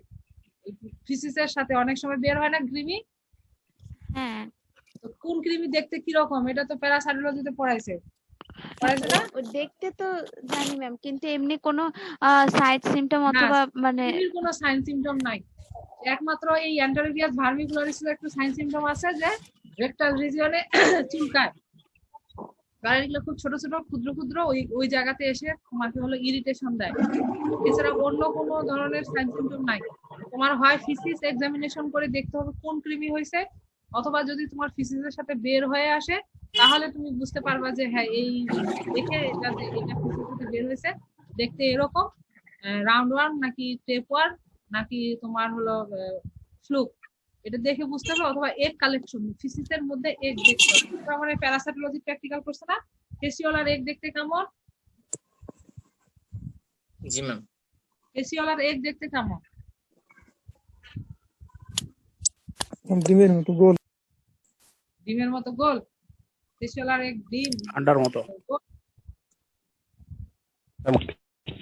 ফিসিসের সাথে অনেক সময় বের হয় না কৃমি? হ্যাঁ, তো কোন কৃমি দেখতে কি রকম এটা তো প্যারাসাইটোলজিতে পড়াইছে, পড়াইছে না? ও দেখতে তো জানি ম্যাম, কিন্তু এমনি কোনো সাইড সিমটম অথবা মানে কৃমির কোনো সাইন সিম্পটম নাই। একমাত্র এই এন্টারোবিয়াস ভার্মিকুলারিসের একটু সাইন সিম্পটম আছে যে রেকটাল রিজিয়নে চুলকায়, কারণ এগুলো খুব ছোট ছোট ক্ষুদ্র ক্ষুদ্র ওই জায়গাতে এসে তোমাকে হলো ইরিটেশন দেয়। এছাড়া অন্য কোনো ধরনের সাইন সিম্পটম নাই। তোমার হয় ফিসিস এক্সামিনেশন করে দেখতে হবে কোন কৃমি হয়েছে, অথবা যদি তোমার ফিসিসের সাথে বের হয়ে আসে তাহলে তুমি বুঝতে পারবা যে হ্যাঁ এই দেখে এটা যে এটা ফিজিক্যালি বের হয়েছে দেখতে এরকম রাউন্ড ওয়ার্ম নাকি টেপ ওয়ার্ম নাকি তোমার হলো ফ্লুক, এটা দেখে বুঝতে হবে। অথবা এগ কালেকশন ফিসিসের মধ্যে এগ দেখতে হবে। আমরা প্যারাসাইটোলজি প্র্যাকটিক্যাল করছে না, ফেসিওলার এগ দেখতে কেমন? জি ম্যাম। ফেসিওলার এগ দেখতে কেমন? ডিমের মতো গোল। ডিমের মতো গোল। ফেসিওলার এগ ডিম আন্ডার মতো।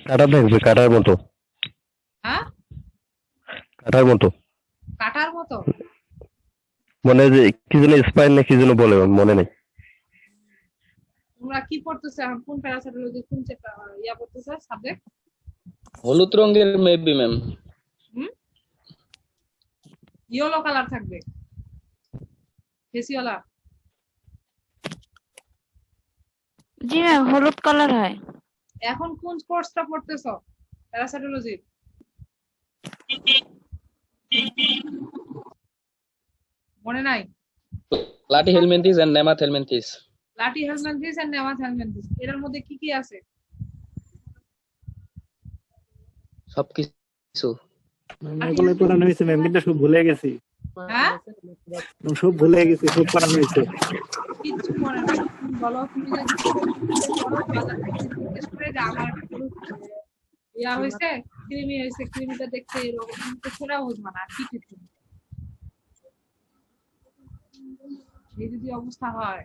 কাটা থাকবে, কাটার মতো। হ্যাঁ, কাটার মতো কাটার মতো। মনে হয় যে কি যেন স্পাইন না কি যেন বলে, মনে নেই। তোমরা কি পড়তেছো এখন? কোন প্যারাসাইটোলজি কোন ইয়া পড়তেছো সাবজেক্ট? হলুদ রঙের মেবি ম্যাম। ইয়েলো কালার থাকবে ফেসিওলার। জি ম্যাম, হলুদ কালার হয়। এখন কোন কোর্সটা পড়তেছো প্যারাসাইটোলজি? মনে নাই? Platyhelminthes and nemathelminthes. Platyhelminthes and nemathelminthes, এর মধ্যে কি কি আছে? সবকিছু। এগুলো পড়ানো হয়েছে ম্যাম, কিন্তু সব ভুলে গেছি। হ্যাঁ, সব ভুলে গেছি, সব পড়ানো হয়েছে। কিচ্ছু মনে নাই। তুমি বলো, তুমি যে আমার ইয়া হয়েছে কৃমি হয়েছে, কৃমিটা দেখতে এরকম, তো সেটা বুঝবা না। আর কি কিছু এই যদি অবস্থা হয়,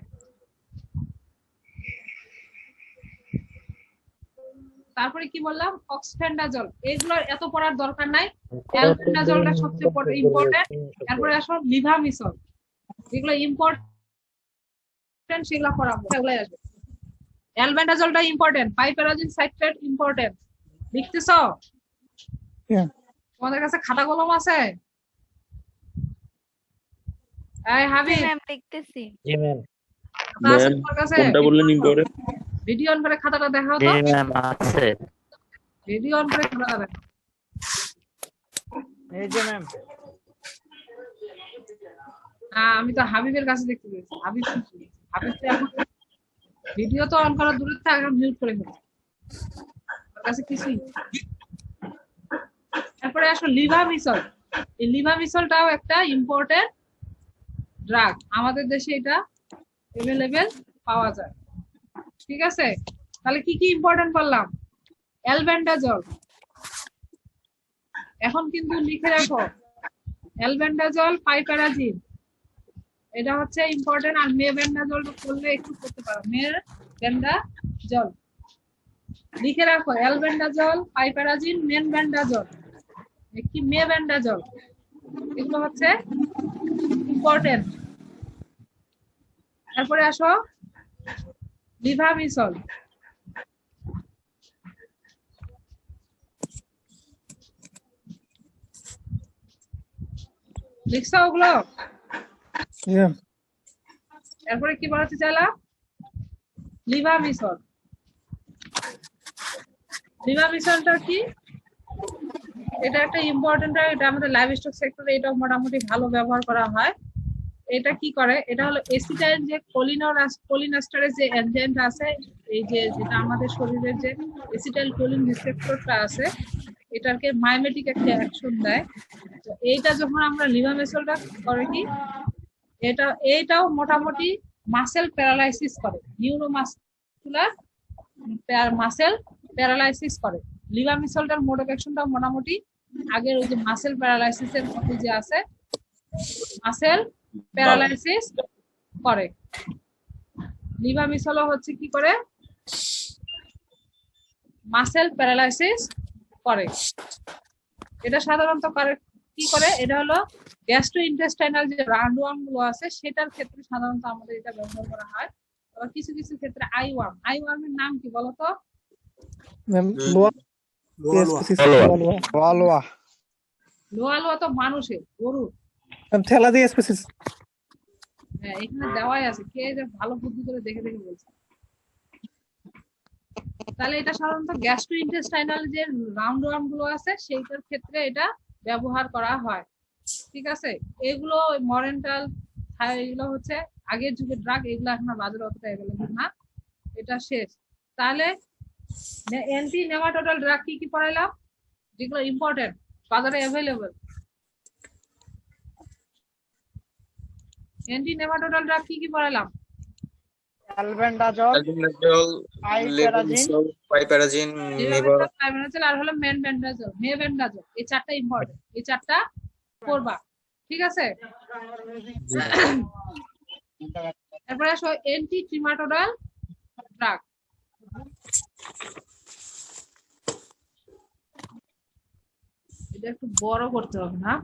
তারপরে কি বললাম অক্সফেন্ডাজল, এগুলো এত পড়ার দরকার নাই। অ্যালবেন্ডাজলটা সবচেয়ে ইম্পর্টেন্ট। তারপরে আসো লিভামিসল, যেগুলো ইম্পর্টেন্ট সেগুলো পড়াবো, সেগুলাই আসবে। অ্যালবেন্ডাজলটা ইম্পর্টেন্ট, পাইপেরাজিন সাইট্রেট ইম্পর্টেন্ট। লিখতেছো? তোমাদের কাছে খাতা কলম আছে? এই হাবিব, ম্যাম লিখতেছি। জি ম্যাম। খাতা আছে তোমার কাছে? কোনটা বললেন ইম্পর্টেন্ট? ভিডিও অন করে খাতাটা দেখাও তো। জি ম্যাম আছে। ভিডিও অন করে খাতাটা দেখাও। এই যে ম্যাম। আমি তো হাবিবের কাছে দেখতে পেয়েছি। হাবিব তো এখন ভিডিও তো অন করা দূরে থাক, এখন মিউট করে ফেলছে। ওর কাছে কিছুই। তারপরে আসো লিভামিসল। এই লিভামিসলটাও একটা ইম্পর্টেন্ট ড্রাগ, আমাদের দেশে এটা এভেলেবেল পাওয়া যায়। ঠিক আছে, তাহলে কি কি ইম্পর্টেন্ট বললাম? অ্যালবেন্ডাজল, এখন কিন্তু লিখে রাখো, অ্যালবেন্ডাজল, পাইপেরাজিন, এটা হচ্ছে ইম্পর্টেন্ট। আর মেবেন্ডাজল করলে একটু করতে পারো, মেবেন্ডাজল লিখে রাখো। অ্যালবেন্ডাজল, পাইপেরাজিন, মেনবেন্ডাজল, কি মেবেন্ডাজল, এগুলো হচ্ছে ইম্পর্টেন্ট। তারপরে আসো লিভামিসল, লিখছো ওগুলো? এরপরে কি বলতে চাইলাম? লিভামিসল। লিভামিসলটা কি? এটা একটা ইম্পর্টেন্ট, এটা আমাদের লাইভ স্টক সেক্টরে এটা মোটামুটি ভালো ব্যবহার করা হয়। এটা কি করে? এটা হলো এসিটাইল যে কোলিনাস্টারের যে এনজাইমটা আছে, এই যে যেটা আমাদের শরীরের যে এসিটাইল কোলিন রিসেপ্টরটা আছে, এটাকে মাইমেটিক একটা অ্যাকশন দেয়। তো এইটা যখন আমরা লিভামিসলটা করে কি, এইটাও মোটামুটি মাসেল প্যারালাইসিস করে, নিউরোমাসকুলার মাসেল প্যারালাইসিস করে। লিভামিসলটার মোড অফ অ্যাকশনটা মোটামুটি আগের ওই যে মাসেল প্যারালাইসিসের মতো যে আছে, মাসেল প্যারালাইসিস করে। লিভামিসলও হচ্ছে কি করে? মাসেল প্যারালাইসিস করে। এটা সাধারণত করে কি করে? এটা হলো গ্যাস্ট্রোইন্টেস্টাইনাল যে রাউন্ডওয়ার্ম গুলো আছে সেটার ক্ষেত্রে সাধারণত আমাদের এটা ব্যবহার করা হয়। আবার কিছু কিছু ক্ষেত্রে আইওয়ার্মের নাম কি বলতো? লোয়ালোয়া তো মানুষের, গরুর। ঠেলা দিয়ে স্পেসিস। হ্যাঁ, এখানে দেওয়াই আছে, কে যে ভালো বুদ্ধি করে দেখে দেখে বলছে। তাহলে এটা সাধারণত গ্যাস্ট্রোইন্টেস্টাইনাল যে রাউন্ডওয়ার্ম গুলো আছে সেইটার ক্ষেত্রে এটা ব্যবহার করা হয়। ঠিক আছে, এগুলো মরেন্টাল, এগুলো হচ্ছে আগের যুগের ড্রাগ, এগুলো এখন আর বাজারে অতটা অ্যাভেলেবল না, এটা শেষ। তাহলে অ্যান্টি নেমাটোডাল ড্রাগ কি কি পড়াইলাম, যেগুলো ইম্পর্টেন্ট বাজারে অ্যাভেলেবল? অ্যান্টি নেমাটোডাল ড্রাগ কি কি পড়াইলাম? অ্যালবেন্ডাজল, অ্যালবেন্ডাজল, লেভোমিসল, পাইপারাজিন, পাইরাজল আর হলো মেবেন্ডাজল, এই চারটা ইম্পর্টেন্ট, এই চারটা পড়বা, ঠিক আছে? তারপরে আসো অ্যান্টি ট্রিমাটোডাল ড্রাগ। এটা একটু বড় করতে হবে না?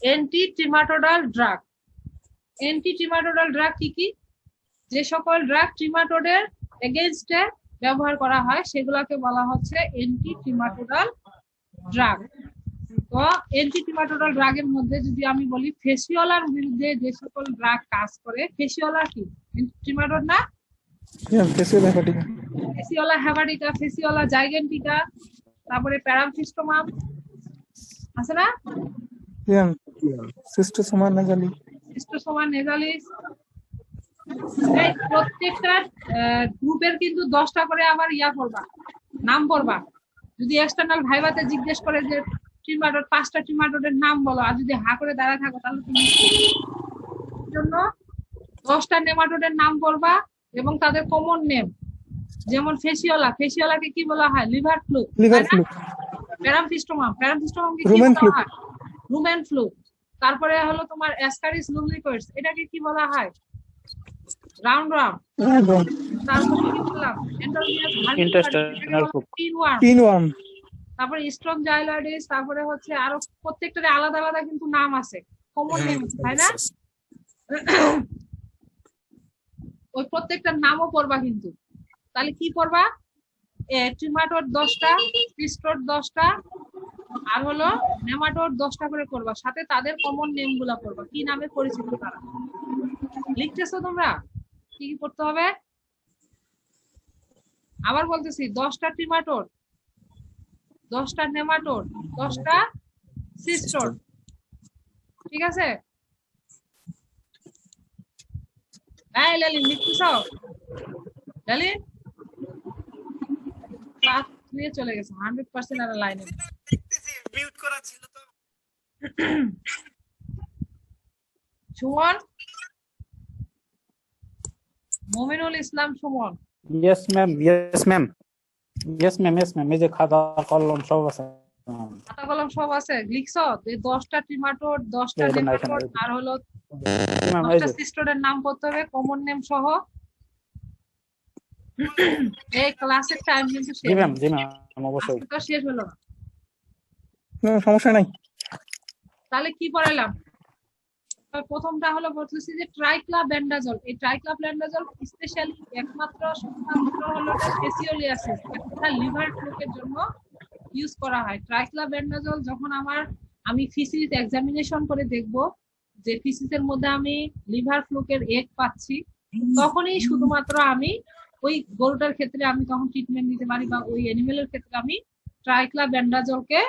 অ্যান্টি ট্রিমাটোডাল ড্রাগ, অ্যান্টি ট্রিমাটোডাল ড্রাগ কি কি? যে সকল ড্রাগ ট্রিমাটোডের এগেইনস্টে ব্যবহার করা হয় সেগুলোকে বলা হচ্ছে অ্যান্টি ট্রিমাটোডাল ড্রাগ। তো অ্যান্টি ট্রিমাটোডাল ড্রাগের মধ্যে যদি আমি বলি ফেসিওলার বিরুদ্ধে যে সকল ড্রাগ কাজ করে, ফেসিওলা কি ট্রিমাটোড না? ফেসিওলা হেপাটিকা, ফেসিওলা জাইগেন্টিকা, তারপরে প্যারামফিস্টোমাম আছে না? সিস্টোসোমা নাজালি, সিস্টোসোমা নেজালিস। এই প্রত্যেকটা গ্রুপের কিন্তু 10টা করে আবার পড়বা, নাম পড়বা। যদি এক্সটার্নাল ভাইভাতে জিজ্ঞেস করে যে ট্রিমাটোড 5টা ট্রিমাটোডের নাম বলো, আর যদি হা করে দাঁড়ায় থাকো তাহলে তুমি জন্য 10টা নেমাটোডের নাম পড়বা এবং তাদের কমন নেম। যেমন ফেসিওলা, ফেসিওলাকে কি বলা হয়? Liver flu. প্যারামফিস্টোমাম, প্যারামফিস্টোমামকে কি বলা হয়? Rumen fluke. তারপরে হলো তোমার অ্যাসকারিস লুব্রিকয়েডস, এটাকে কি বলা হয়? Round worm. তারপরে কি বললাম? Intestinal fluke, pinworm. তারপরে স্ট্রংজাইলয়েডিস, তারপরে হচ্ছে আরো প্রত্যেকটার আলাদা আলাদা কিন্তু নাম আছে, কমন নেম, তাই না? ওই প্রত্যেকটার নামও পড়বা কিন্তু। তাহলে কি পড়বা? ট্রিমাটোড 10টা, সিস্টোড 10টা, আর হলো নেমাটোড 10টা করে করবা, সাথে তাদের কমন নেম গুলা পড়বা, কি নামে পরিচিত তারা। লিখতেছো তোমরা কি কি করতে হবে? আবার বলতেছি, 10টা ট্রিমাটোড, 10টা নেমাটোড, 10টা সিস্টোড, ঠিক আছে? এই লালিন লিখতেছো? লালিন ক্লাস নিয়ে চলে গেছে 100% আর লাইনে মিউট করা ছিল তো। Suman, Mominul Islam Suman. Yes ma'am, yes ma'am, yes ma'am, yes ma'am, এই যে খাতা কলম সব আছে। খাতা কলম সব আছে, লিখছো? এই 10টা ট্রিমাটোড, 10টা নেমাটোড আর হলো 10টা সিস্টোডের নাম করতে হবে, কমন নেম সহ। এই ক্লাসের টাইম কিন্তু শেষ। জি ম্যাম, জি ম্যাম, অবশ্যই। তো শেষ হলো না, সমস্যা নাই। তাহলে কি পড়াইলাম? প্রথমটা হলো বলতেছি যে ট্রাইক্লাবেন্ডাজল। এই ট্রাইক্লাবেন্ডাজল স্পেশালি একমাত্র হলো ফেসিওলিয়াসিস, এটা লিভার ফ্লুকের জন্য ইউজ করা হয়। ট্রাইক্লাবেন্ডাজল যখন আমি ফিসিস এক্সামিনেশন করে দেখব যে ফিসিসের মধ্যে আমি লিভার ফ্লুকের এগ পাচ্ছি, তখনই শুধুমাত্র আমি ওই গরুটার ক্ষেত্রে আমি তখন ট্রিটমেন্ট নিতে পারি, বা ওই অ্যানিমেলের ক্ষেত্রে আমি ট্রাইক্লাবেন্ডাজলকে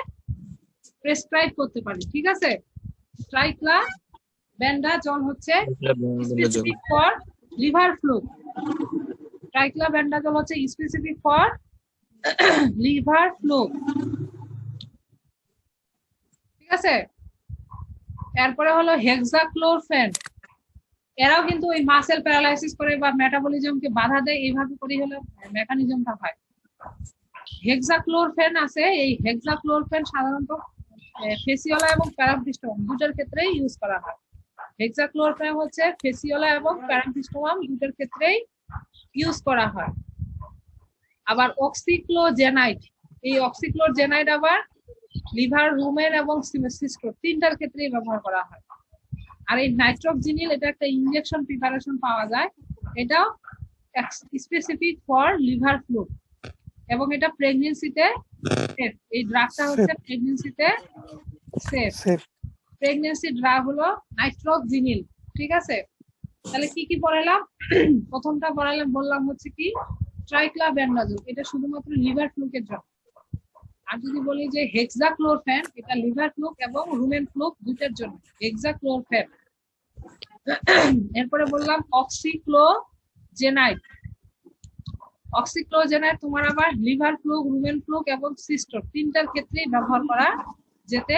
প্রেসক্রাইব করতে পারি, ঠিক আছে? ট্রাইক্লাবেন্ডাজল হচ্ছে স্পেসিফিক ফর লিভার ফ্লু। ট্রাইক্লাবেন্ডাজল হচ্ছে স্পেসিফিক ফর লিভার ফ্লু, ঠিক আছে? এরপরে হলো হেক্সাক্লোরফেন। এরাও কিন্তু ওই মাসেল প্যারালাইসিস করে বা মেটাবলিজমকে বাধা দেয়, এইভাবে করে হলো মেকানিজমটা হয়। হেক্সাক্লোরফেন আছে, এই হেক্সাক্লোরফেন সাধারণত ফেসিওলা এবং প্যারামফিস্টোমাম দুটোর ক্ষেত্রে ইউজ করা হয়। হেক্সাক্লোরফেন হচ্ছে ফেসিওলা এবং প্যারামফিস্টোমাম দুটোর ক্ষেত্রেই ইউজ করা হয়। আবার অক্সিক্লোজেনাইড, এই অক্সিক্লোজেনাইড আবার লিভার, রুমেন এবং সিস্টোড 3টার ক্ষেত্রেই ব্যবহার করা হয়। আর এই নাইট্রোকজিনিল, এটা একটা ইনজেকশন প্রিপারেশন পাওয়া যায়, এটাও স্পেসিফিক ফর লিভার ফ্লু, এবং এটা প্রেগন্যান্সিতে সেফ। এই ড্রাগটা হচ্ছে প্রেগন্যান্সিতে সেফ। প্রেগন্যান্সি ড্রাগ হলো নাইট্রোকজিনিল, ঠিক আছে? তাহলে কি কি পড়াইলাম? প্রথমটা পড়াইলাম, বললাম হচ্ছে কি ট্রাইক্লাবেন্ডাজল, এটা শুধুমাত্র লিভার ফ্লুকের জন্য। আর যদি বলি যে হেক্সাক্লোরফেন, এটা লিভার ফ্লুক এবং রুমেন ফ্লুক দুইটার জন্য হেক্সাক্লোরফেন। এরপরে বললাম অক্সিক্লোজেনাইড। অক্সিক্লোজেনাইড তোমার আবার লিভার ফ্লুক, রুমেন ফ্লুক এবং সিস্টোর তিনটার ক্ষেত্রেই ব্যবহার করা যেতে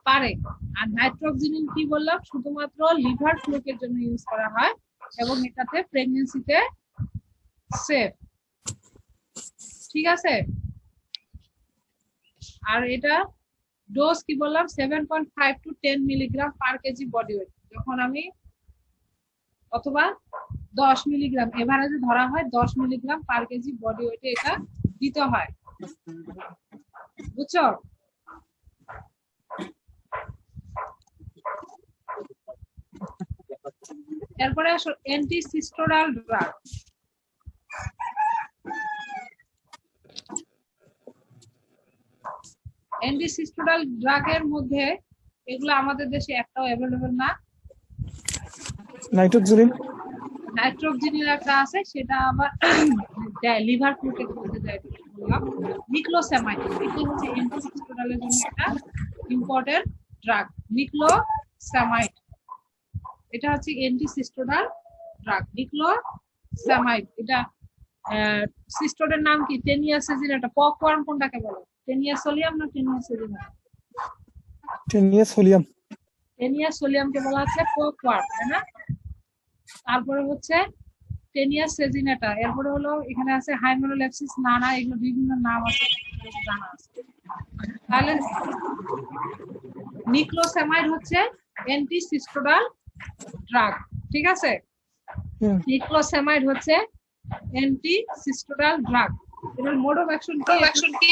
পারে। আর নাইট্রোক্সিনিন কি বললাম, শুধুমাত্র লিভার ফ্লুকের জন্য ইউজ করা হয় এবং এটাতে প্রেগন্যান্সিতে সেফ। ঠিক আছে, আর এটা ডোজ কি বললাম 7.5 to 10 milligram per KG body weight. যখন আমি অথবা 10 মিলিগ্রাম এভারেজে ধরা হয় 10 মিলিগ্রাম পার কেজি বডি ওয়েটে এটা দিতে হয়। বুঝছো? এরপরে আসো অ্যান্টিসিস্টোরাল ড্রাগ। অ্যান্টিসিস্টোরাল ড্রাগের মধ্যে এগুলো আমাদের দেশে একটাও অ্যাভেলেবল না। নাইট্রোক্সিলিন, নাইট্রোক্সিনিন একটা আছে, সেটা আবার লিভার ফ্লুকের মধ্যে দেয়। বললাম নিক্লোসামাইড, এটা হচ্ছে অ্যান্টিসিস্টোরালের জন্য একটা ইম্পর্টেন্ট ড্রাগ। নিক্লোসামাইড এটা হচ্ছে অ্যান্টিসিস্টোরাল ড্রাগ। নিক্লোসামাইড এটা সিস্টোরের নাম কি? টেনিয়াসিজিন। এটা পকওয়ার্ম কোনটাকে বলে? টেনিয়াসোলিয়াম না টেনিয়াসিজিন? টেনিয়াসোলিয়াম। টেনিয়াসোলিয়ামকে বলা হচ্ছে পকওয়ার্ম, তাই না? তারপরে হচ্ছে টেনিয়াসেজিনেটা। এরপরে হলো এখানে আছে হাইমেরোলেপসিস, নানা, এগুলো বিভিন্ন নাম আছে, জানা আছে। তাহলে নিক্লোসামাইড হচ্ছে অ্যান্টিসিস্টোরাল ড্রাগ। ঠিক আছে, নিক্লোসামাইড হচ্ছে অ্যান্টিসিস্টোরাল ড্রাগ। এর মোড অফ অ্যাকশন কি?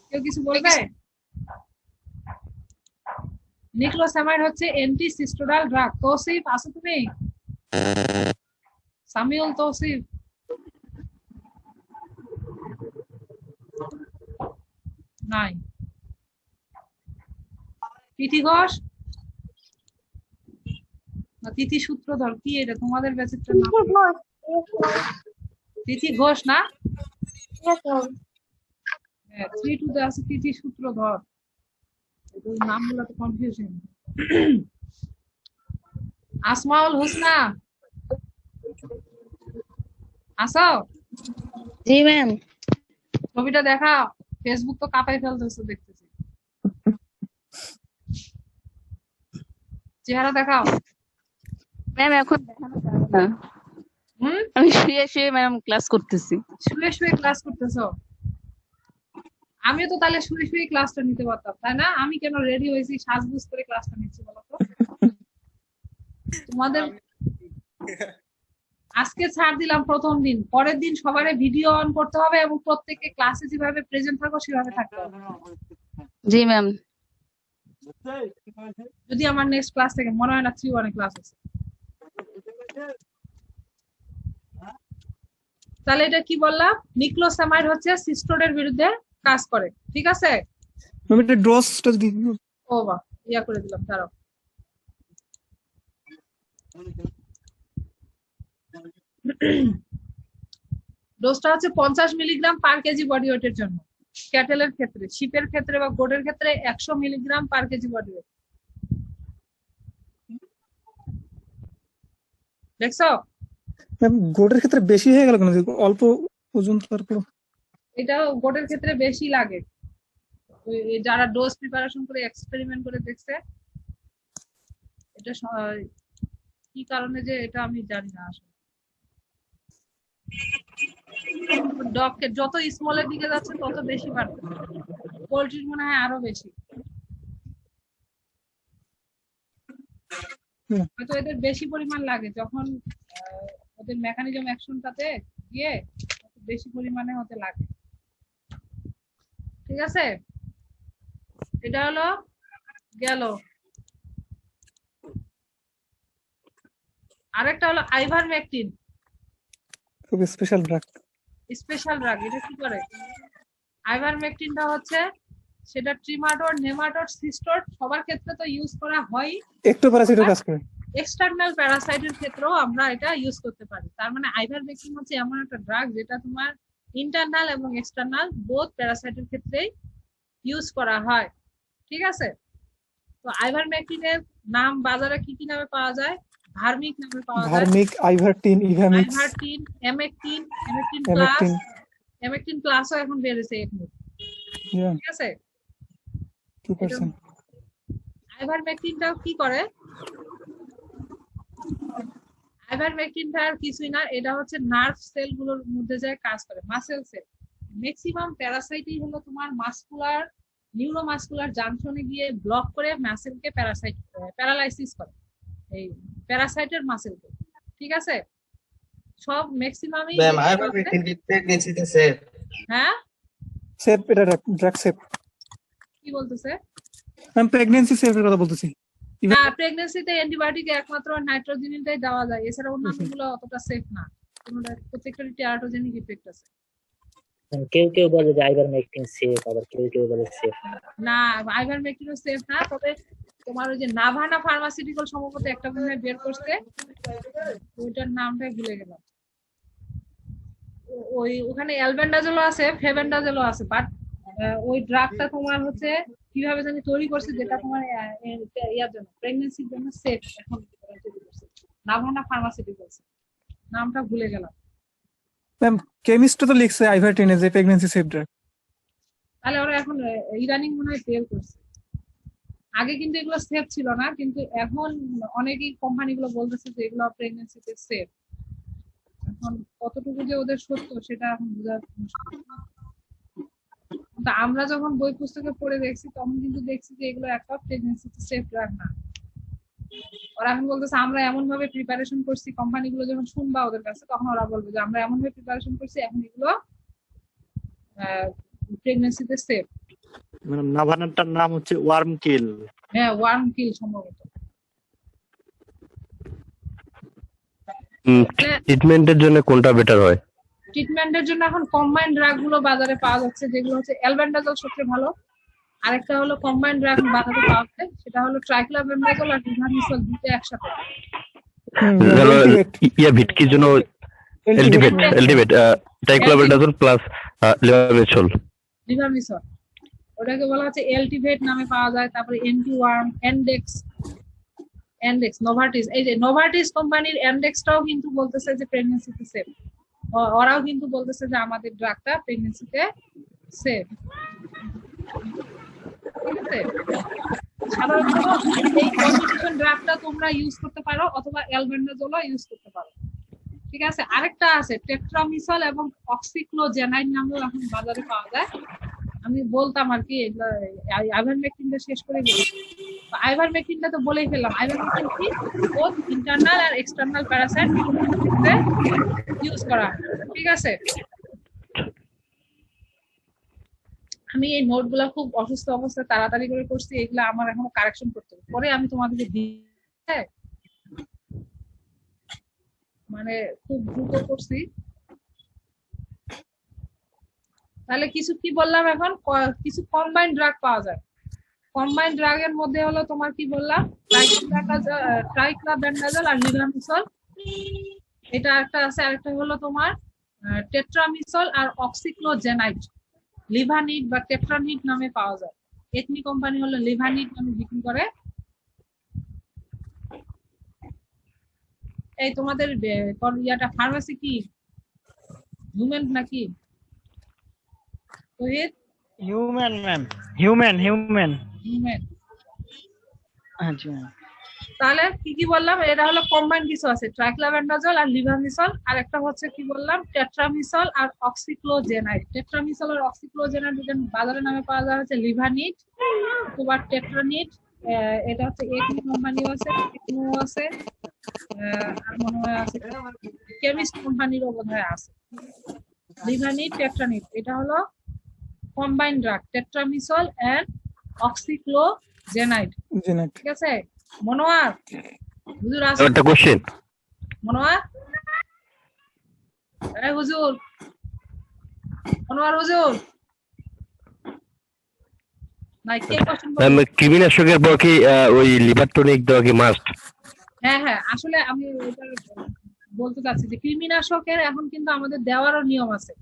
কেউ কিছু বলবে? নিক্লোসামাইড হচ্ছে অ্যান্টিসিস্টোরাল ড্রাগ। তৌসিফ আছো তুমি? সামিউল, তৌসিফ? নাই। তিথি ঘোষ না তিথি সূত্রধর? কি এটা তোমাদের ব্যাচের নাম? তিথি ঘোষ না? হ্যাঁ, 3 2 আছে তিথি সূত্রধর। এই নামগুলো তো কনফিউশন। আসমাউল হোসনা আসো? জি ম্যাম। ছবিটা দেখা, ফেসবুক তো কাঁপাই ফেলতেছে দেখতেছি। চেহারা দেখাও। ম্যাম এখন দেখানো যাবে না, আমি শুয়ে শুয়ে ম্যাম ক্লাস করতেছি। শুয়ে শুয়ে ক্লাস করতেছো? আমিও তো তাহলে শুয়ে শুয়ে ক্লাসটা নিতে পারতাম, তাই না? আমি কেন রেডি হয়েছি সাজগুজ করে ক্লাসটা নিচ্ছি বলো তো? তোমাদের আজকে ছাড় দিলাম প্রথম দিন, পরের দিন সবারে ভিডিও অন করতে হবে এবং প্রত্যেককে ক্লাসে যেভাবে প্রেজেন্ট থাকো সেভাবে থাকতে হবে। জি ম্যাম। যদি আমার নেক্সট ক্লাস থেকে মনে হয় না 3-1 ক্লাস আছে। তাহলে এটা কি বললাম? নিক্লোসামাইড হচ্ছে সিস্টোরের বিরুদ্ধে কাজ করে। ঠিক আছে, আমি এটা ডোজটা দিই। ও বাহ, ইয়া করে দিলাম, দাঁড়াও। ডোজটা হচ্ছে 50 মিলিগ্রাম পার কেজি বডি ওয়েটের জন্য। ক্যাটেলের ক্ষেত্রে, শিপের ক্ষেত্রে বা গোটের ক্ষেত্রে 100 milligram per KG body weight. দেখছো? গোটের ক্ষেত্রে বেশি হয়ে গেল কেন? অল্প ওজন, তারপর এটা গোটের ক্ষেত্রে বেশি লাগে। যারা ডোজ প্রিপারেশন করে এক্সপেরিমেন্ট করে দেখছে, এটা কি কারণে যে এটা আমি জানি না আসলে। ডগকে যত স্মলের দিকে যাচ্ছে তত বেশি বাড়বে, পোল্ট্রির মনে হয় আরো বেশি। হয়তো এদের বেশি পরিমাণ লাগে যখন ওদের মেকানিজম অ্যাকশনটাতে গিয়ে বেশি পরিমাণে হতে লাগে। ঠিক আছে, এটা হলো গেল। আরেকটা হলো আইভারমেকটিন, খুব স্পেশাল ড্রাগ। Special drug. এটা কি করে? আইভারমেকটিনটা হচ্ছে সেটা ট্রিমাটোড, নেমাটোড, সিস্টোড সবার ক্ষেত্রে তো ইউজ করা হয়। একটু প্যারাসাইটের কাজ করে। এক্সটার্নাল প্যারাসাইটের ক্ষেত্রেও আমরা এটা ইউজ করতে পারি। তার মানে আইভারমেকটিন হচ্ছে এমন একটা ড্রাগ যেটা তোমার ইন্টারনাল এবং এক্সটার্নাল বোথ প্যারাসাইটের ক্ষেত্রেই ইউজ করা হয়। ঠিক আছে, তো আইভারমেকটিনের নাম বাজারে কি কি নামে পাওয়া যায়? ভার্মিক নামে পাওয়া যায়, ভার্মিক, আইভারটিন, ইভামিক্স, আইভারটিন, এমেকটিন, এমেকটিন প্লাস, এমেকটিন। এমেকটিন প্লাসও এখন বেড়েছে এখন। Yeah, ঠিক আছে, 2%. আইভারমেকটিনটাও কি করে? আইভারমেকটিনটা আর কিছুই না, এটা হচ্ছে নার্ভ সেল গুলোর মধ্যে যায় কাজ করে, মাসেল সেল। ম্যাক্সিমাম প্যারাসাইটই হলো তোমার মাসকুলার, নিউরোমাসকুলার জাংশনে গিয়ে ব্লক করে মাসেলকে প্যারালাইসিস করে, এই প্যারাসাইটের মাসেলকে। ঠিক আছে, সব ম্যাক্সিমামই ম্যাম আইভারমেকটিন কি প্রেগন্যান্সিতে সেফ? হ্যাঁ, সেফ, এটা ড্রাগ সেফ। কি বলতেছে? ম্যাম প্রেগন্যান্সি সেফের কথা বলতেছি। না, প্রেগন্যান্সিতে অ্যান্টিবায়োটিক একমাত্র নাইট্রোজেনিনটাই দেওয়া যায়, এছাড়া অন্যান্যগুলো অতটা সেফ না, প্রত্যেকটারই টেরাটোজেনিক ইফেক্ট আছে। কেউ কেউ বলে যে আইভারমেকটিন সেফ, আবার কেউ কেউ বলে সেফ না, আইভারমেকটিনও সেফ না, তবে তোমার ওই যে নাভানা ফার্মাসিউটিক্যাল সম্ভবত একটা মনে হয় বের করছে, ওইটার নামটাই ভুলে গেলাম। ওই ওখানে অ্যালবেন্ডাজোলও আছে, ফেবেন্ডাজোলও আছে, বাট ওই ড্রাগটা তোমার হচ্ছে কিভাবে জানি তৈরি করছে, যেটা তোমার ইয়ার জন্য, প্রেগন্যান্সির জন্য সেফ এখন তৈরি করছে, নাভানা ফার্মাসিউটিক্যালস, নামটা ভুলে গেলাম। ম্যাম কেমিস্ট তো লিখছে আইভারটিনে যে প্রেগন্যান্সি সেফ ড্রাগ। তাহলে ওরা এখন ইদানিং মনে হয় ফেল করছে। আগে কিন্তু এগুলো সেফ ছিল না, কিন্তু এখন অনেকেই কোম্পানিগুলো বলতেছে যে এগুলো প্রেগন্যান্সিতে সেফ। এখন কতটুকু যে ওদের সত্য সেটা এখন বোঝা মুশকিল। কিন্তু আমরা যখন বই পুস্তকে পড়ে দেখছি তখন কিন্তু দেখছি যে এগুলো একটা প্রেগন্যান্সিতে সেফ ড্রাগ না। ওরা এখন বলতেছে আমরা এমন ভাবে প্রিপারেশন করছি, কোম্পানিগুলো যখন শুনবা ওদের কাছে তখন ওরা বলবে যে আমরা এমন ভাবে প্রিপারেশন করছি এখন এগুলো প্রেগন্যান্সিতে সেফ। মানে নাভানাটার নাম হচ্ছে ওয়ার্ম কিল। হ্যাঁ, ওয়ার্ম কিল সম্ভবত। ট্রিটমেন্টের জন্য কোনটা বেটার হয়? ট্রিটমেন্টের জন্য এখন কম্বাইন্ড ড্রাগ গুলো বাজারে পাওয়া যাচ্ছে, যেগুলো হচ্ছে অ্যালবেন্ডাজল সবচেয়ে ভালো, আরেকটা হলো কম্বাইন্ড ড্রাগ বাজারে পাওয়া যাচ্ছে, সেটা হলো ট্রাইক্লোবেন্ডাজল আর রিভামিসল দুটো একসাথে। ইয়াভিট কি জন্য? এলটিভেট ট্রাইক্লোবেন্ডাজল প্লাস লেভামেথসল। রিভামিসল ওটাকে বলা হচ্ছে এলটিভেট নামে পাওয়া যায়। তারপরে এন্টি ওয়ার্ম, এন্ডেক্স, নোভার্টিস। এই যে নোভার্টিস কোম্পানির এন্ডেক্সটাও কিন্তু বলতেছে যে প্রেগন্যান্সিতে সেফ, ওরাও কিন্তু বলতেছে যে আমাদের ড্রাগটা প্রেগন্যান্সিতে সেফ। ঠিক আছে, সাধারণত এই কম্বিনেশন ড্রাগটা তোমরা ইউজ করতে পারো অথবা অ্যালবেন্ডাজলও ইউজ করতে পারো। ঠিক আছে, আরেকটা আছে টেট্রামিসল এবং অক্সিক্লোজেনাইড নামেও এখন বাজারে পাওয়া যায়। আমি বলতাম আর কি আইভারমেকটিনটা শেষ করে গেলাম। আইভারমেকটিনটা তো বলেই ফেললাম। আইভারমেকটিন কি বোথ ইন্টারনাল আর এক্সটার্নাল প্যারাসাইট ইউজ করা হয়। ঠিক আছে, আমি এই নোটগুলা খুব অসুস্থ অবস্থায় তাড়াতাড়ি করে করছি, এগুলা আমার এখনো কারেকশন করতে হবে, পরে আমি তোমাদেরকে দিই। মানে খুব দ্রুত করছি। তাহলে কিছু কি বললাম এখন, কিছু কম্বাইন্ড ড্রাগ পাওয়া যায়। কম্বাইন্ড ড্রাগের মধ্যে হলো তোমার কি বললাম, ট্রাইক্লোবেন্ডাজল আর লিভামিসল, এটা একটা আছে। আরেকটা হলো তোমার টেট্রামিসল আর অক্সিক্লোজেনাইড, লিভানিড বা টেট্রানিড নামে পাওয়া যায়। এথনি কোম্পানি হলো লিভানিড নামে বিক্রি করে। এই তোমাদের ইয়াটা ফার্মেসি কি হিউম্যান নাকি? Human ma'am, human. হিউম্যান। আচ্ছা ম্যাম, তাহলে কি কি বললাম, এটা হলো কম্বাইন্ড কিছু আছে, ট্রাইক্লোবেন্ডাজল আর লিভামিসল, আর একটা হচ্ছে কি বললাম টেট্রামিসল আর অক্সিক্লোজেনাইড। টেট্রামিসল আর অক্সিক্লোজেনাইড বাজারের নামে পাওয়া যায় হচ্ছে লিভানিড অথবা টেট্রানিড। এটা হচ্ছে এথনি কোম্পানিও আছে, টেকনো আছে, আর মনে হয় আছে কেমিস্ট কোম্পানিরও বোধহয় আছে। লিভানিড, টেট্রানিড, এটা হলো কম্বাইন্ড ড্রাগ, টেট্রামিসল এন্ড অক্সিক্লোজেনাইড। ঠিক আছে, মনোয়ার হুজুর আছে একটা কোশ্চেন। মনোয়ার, এই হুজুর, মনোয়ার হুজুর নাই, কে কোশ্চেন বলবে? কৃমিনাশকের পর কি ওই লিভার টনিক দেওয়া কি মাস্ট? হ্যাঁ হ্যাঁ, আসলে আমি এটা বলতে চাচ্ছি যে কৃমিনাশকের এখন কিন্তু আমাদের দেওয়ারও নিয়ম আছে।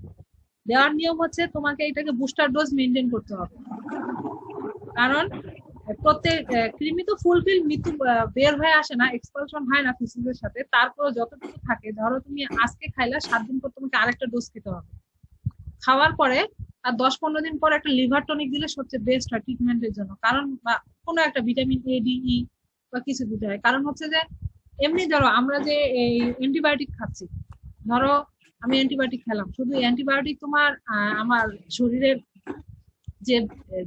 দেওয়ার নিয়ম হচ্ছে তোমাকে এটাকে বুস্টার ডোজ মেনটেন করতে হবে, কারণ প্রত্যেক কৃমি তো ফুলফিল মৃত্যু বের হয়ে আসে না, এক্সপালশন হয় না ফিসিসের সাথে, তারপর যতটুকু থাকে, ধরো তুমি আজকে খাইলা 7 দিন পর তোমাকে আরেকটা ডোজ খেতে হবে, খাওয়ার পরে আর 10-15 দিন পর একটা লিভার টনিক দিলে সবচেয়ে বেস্ট হয় ট্রিটমেন্টের জন্য, কারণ বা কোনো একটা ভিটামিন এ ডি ই বা কিছু দিতে হয়। কারণ হচ্ছে যে এমনি ধরো আমরা যে এই অ্যান্টিবায়োটিক খাচ্ছি, ধরো আমি অ্যান্টিবায়োটিক খেলাম, শুধু অ্যান্টিবায়োটিক তোমার আমার শরীরের যে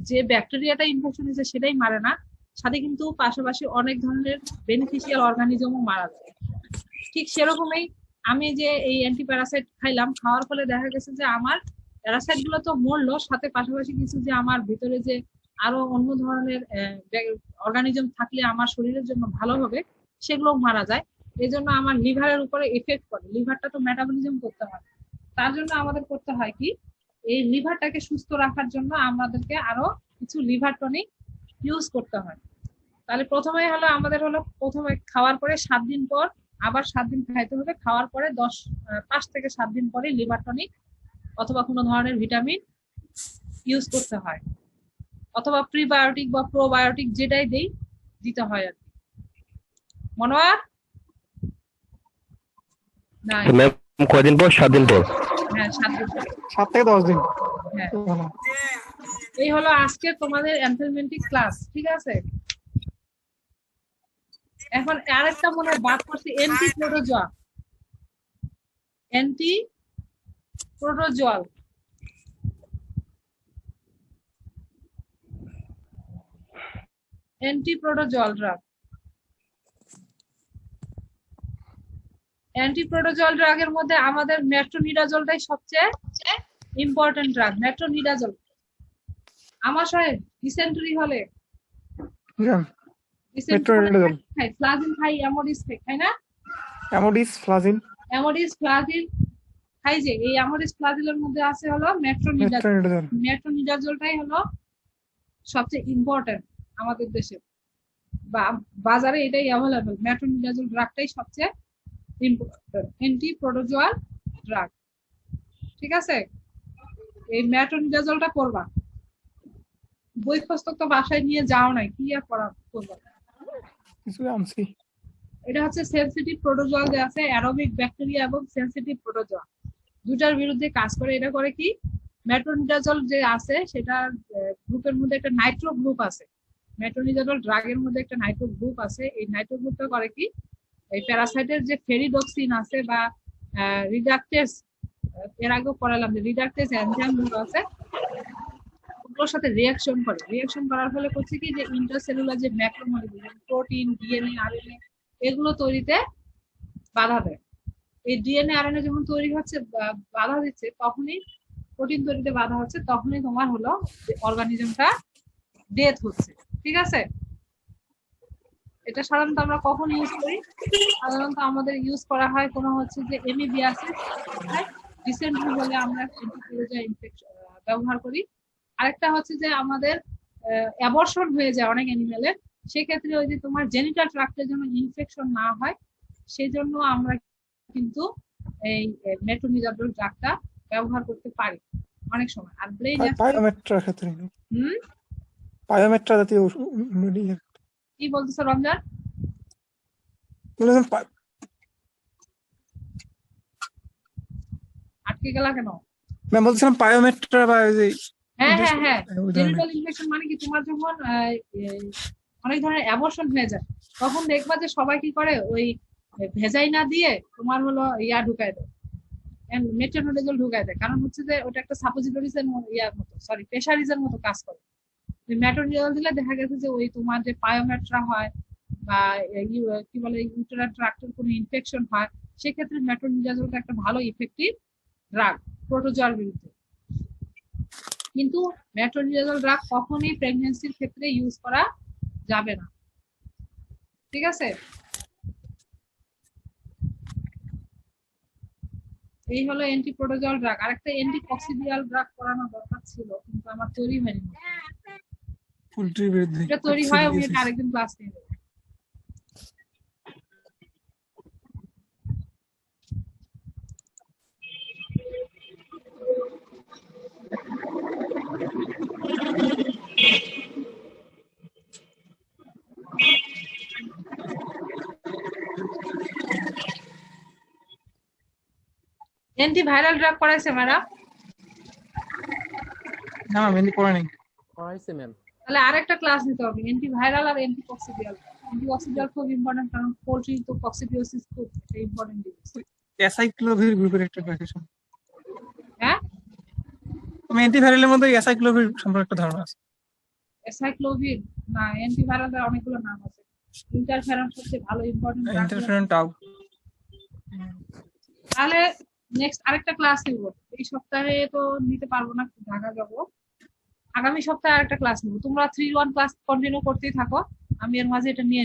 যে ব্যাকটেরিয়াটা ইনফেকশন হয়েছে সেটাই মারে না, সাথে কিন্তু পাশাপাশি অনেক ধরনের বেনিফিশিয়াল অর্গানিজমও মারা যায়। ঠিক সেরকমই আমি যে এই অ্যান্টিপ্যারাসাইট খাইলাম, খাওয়ার ফলে দেখা গেছে যে আমার প্যারাসাইট গুলো তো মরলো, সাথে পাশাপাশি কিছু যে আমার ভিতরে যে আরো অন্য ধরনের অর্গানিজম থাকলে আমার শরীরের জন্য ভালো হবে সেগুলো মারা যায়। এই জন্য আমার লিভারের উপরে এফেক্ট করে, লিভারটা তো মেটাবলিজম করতে হয়, তার জন্য আমাদের করতে হয় কি, এই লিভারটাকে সুস্থ রাখার জন্য আমাদেরকে আরো কিছু লিভার টনিক ইউজ করতে হয়। তাহলে প্রথমে হলো আমাদের হলো প্রথমে খাওয়ার পরে 7 দিন পর আবার 7 দিন খাইতে হবে, খাওয়ার পরে 5 থেকে 7 দিন পরে লিভার টনিক অথবা কোনো ধরনের ভিটামিন ইউজ করতে হয়, অথবা প্রিবায়োটিক বা প্রোবায়োটিক যেটাই দেই দিতে হয় আর কি। মনোয়ার নাই, ম্যাম কয়দিন পর? 7 দিন পর। হ্যাঁ 7 দিন পর। 7 থেকে 10 দিন। হ্যাঁ, এই হলো আজকে তোমাদের এনথেলমেন্টিক ক্লাস, ঠিক আছে? এখন আরেকটা মনে হয় বাদ করছি, anti protozoa. Anti protozoal drug. Anti protozoal ড্রাগের মধ্যে আমাদের মেট্রোনিডাজোলটাই সবচেয়ে ইম্পর্টেন্ট ড্রাগ। মেট্রোনিডাজোল আমার সাহেব ডিসেন্ট্রি হলে মেট্রোনিডাজোল, ফ্লাজিন খাই, অ্যামোডিস খাই না? অ্যামোডিস, ফ্লাজিন, অ্যামোডিস ফ্লাজিল খাই, যে এই অ্যামোডিস ফ্লাজিলের মধ্যে আছে হলো মেট্রোনিডাজোল। মেট্রোনিডাজোলটাই হলো সবচেয়ে ইম্পর্টেন্ট আমাদের দেশে, বা বাজারে এটাই অ্যাভেলেবল। মেট্রোনিডাজোল ড্রাগটাই সবচেয়ে ইম্পর্টেন্ট অ্যান্টি প্রোটোজোয়াল ড্রাগ, ঠিক আছে? এই মেট্রোনিডাজোলটা করবা, বই পুস্তক তো বাসায় নিয়ে যাও নাই, কি আর পড়া করবা? কিছু আনছি। এটা হচ্ছে সেনসিটিভ প্রোটোজোয়াল যে আছে, অ্যারোবিক ব্যাকটেরিয়া এবং সেনসিটিভ প্রোটোজোয়া দুটার বিরুদ্ধে কাজ করে। এটা করে কি, মেট্রোনিডাজোল যে আছে সেটার গ্রুপের মধ্যে একটা নাইট্রো গ্রুপ আছে, মেট্রোনিডাজোল ড্রাগের মধ্যে একটা নাইট্রো গ্রুপ আছে। এই নাইট্রো গ্রুপটা করে কি, এই প্যারাসাইটের যে ফেরিডক্সিন আছে বা রিডাকটেস, এর আগেও পড়ালাম যে রিডাকটেস এনজাইম গুলো আছে, ওগুলোর সাথে রিঅ্যাকশন করে। রিঅ্যাকশন করার ফলে করছে কি, যে ইন্টারসেলুলার যে ম্যাক্রোমলিকিউল, প্রোটিন, ডিএনএ, আরএনএ, এগুলো তৈরিতে বাধা দেয়। এই ডিএনএ আরএনএ যখন তৈরি হচ্ছে, বাধা দিচ্ছে, তখনই প্রোটিন তৈরিতে বাধা হচ্ছে, তখনই তোমার হলো অর্গানিজমটা ডেথ হচ্ছে, ঠিক আছে? এটা সাধারণত আমরা কখন ইউজ করি? সাধারণত আমাদের ইউজ করা হয় কোনো হচ্ছে যে এমিবিয়াসিস, ডিসেন্ট্রি হলে আমরা অ্যান্টিপ্রোটোজোয়া ইনফেকশন ব্যবহার করি। আরেকটা হচ্ছে যে আমাদের অ্যাবর্শন হয়ে যায় অনেক অ্যানিমেলের, সেক্ষেত্রে ওই যে তোমার জেনিটাল ট্রাক্টের জন্য ইনফেকশন না হয় সেই জন্য আমরা কিন্তু এই মেট্রোনিডাজোল ড্রাগটা ব্যবহার করতে পারি অনেক সময়। আর ব্রেইন পায়োমেট্রার ক্ষেত্রে, পায়োমেট্রা জাতীয় কি বলতেছো রমজান? আটকে গেলা কেন? ম্যাম বলছিলাম পায়োমেট্রা বা হ্যাঁ হ্যাঁ হ্যাঁ, জেনিটাল ইনফেকশন মানে কি, তোমার যখন অনেক ধরনের অ্যাবর্শন হয়ে যায়, তখন দেখবা যে সবাই কি করে, ওই ভেজাইনা দিয়ে তোমার হলো ইয়া ঢুকায় দেয়, মেট্রোনিডাজোল ঢুকায় দেয়। কারণ হচ্ছে যে ওটা একটা সাপোজিটরিজের ইয়ার মতো, সরি প্রেসারিজের মতো কাজ করে। মেট্রোনিডাজোল দিলে দেখা গেছে যে ওই তোমার যে পায়োমেট্রা হয় বা কি বলে ইউটেরাল ট্রাক্টের কোনো ইনফেকশন হয়, সেক্ষেত্রে মেট্রোনিডাজোলটা একটা ভালো ইফেক্টিভ ড্রাগ প্রোটোজোয়ার বিরুদ্ধে। কিন্তু মেট্রোনিডাজোল ড্রাগ কখনোই প্রেগন্যান্সির ক্ষেত্রে ইউজ করা যাবে না, ঠিক আছে? এই হলো অ্যান্টি প্রোটোজোয়াল ড্রাগ। আরেকটা অ্যান্টি কক্সিডিয়াল ড্রাগ করানো দরকার ছিল, কিন্তু আমার তৈরি হয়নি। পোল্ট্রির বিরুদ্ধে এটা তৈরি হয়, আমি এটা আরেকদিন ক্লাস নিয়ে নেব। অ্যান্টিভাইরাল ড্রাগ পড়াইছে ম্যাডাম? না ম্যাম এমনি পড়ে নেই। তাহলে আরেকটা ক্লাস নিতে হবে, অ্যান্টিভাইরাল আর অ্যান্টিকক্সিডিয়াল। অ্যান্টিকক্সিডিয়াল খুব ইম্পর্টেন্ট, কারণ পোল্ট্রি তো কক্সিডিওসিস খুব ইম্পর্টেন্ট জিনিস। অ্যাসাইক্লোভির গ্রুপের একটা প্যাকেশন। হ্যাঁ, আমি অ্যান্টিভাইরালের মধ্যে অ্যাসাইক্লোভির সম্পর্কে একটা ধারণা আছে। অ্যাসাইক্লোভির না, অ্যান্টিভাইরালের অনেকগুলো নাম আছে। ইন্টারফেরন সবচেয়ে ভালো ইম্পর্টেন্ট। Interferon tau. তাহলে নেক্সট আরেকটা ক্লাস নিব, এই সপ্তাহে তো নিতে পারবো না, ঢাকা যাবো। আগামী সপ্তাহে আরেকটা ক্লাস নিব। তোমরা 3-1 ক্লাস কন্টিনিউ করতেই থাকো, আমি এর মাঝে এটা নিয়ে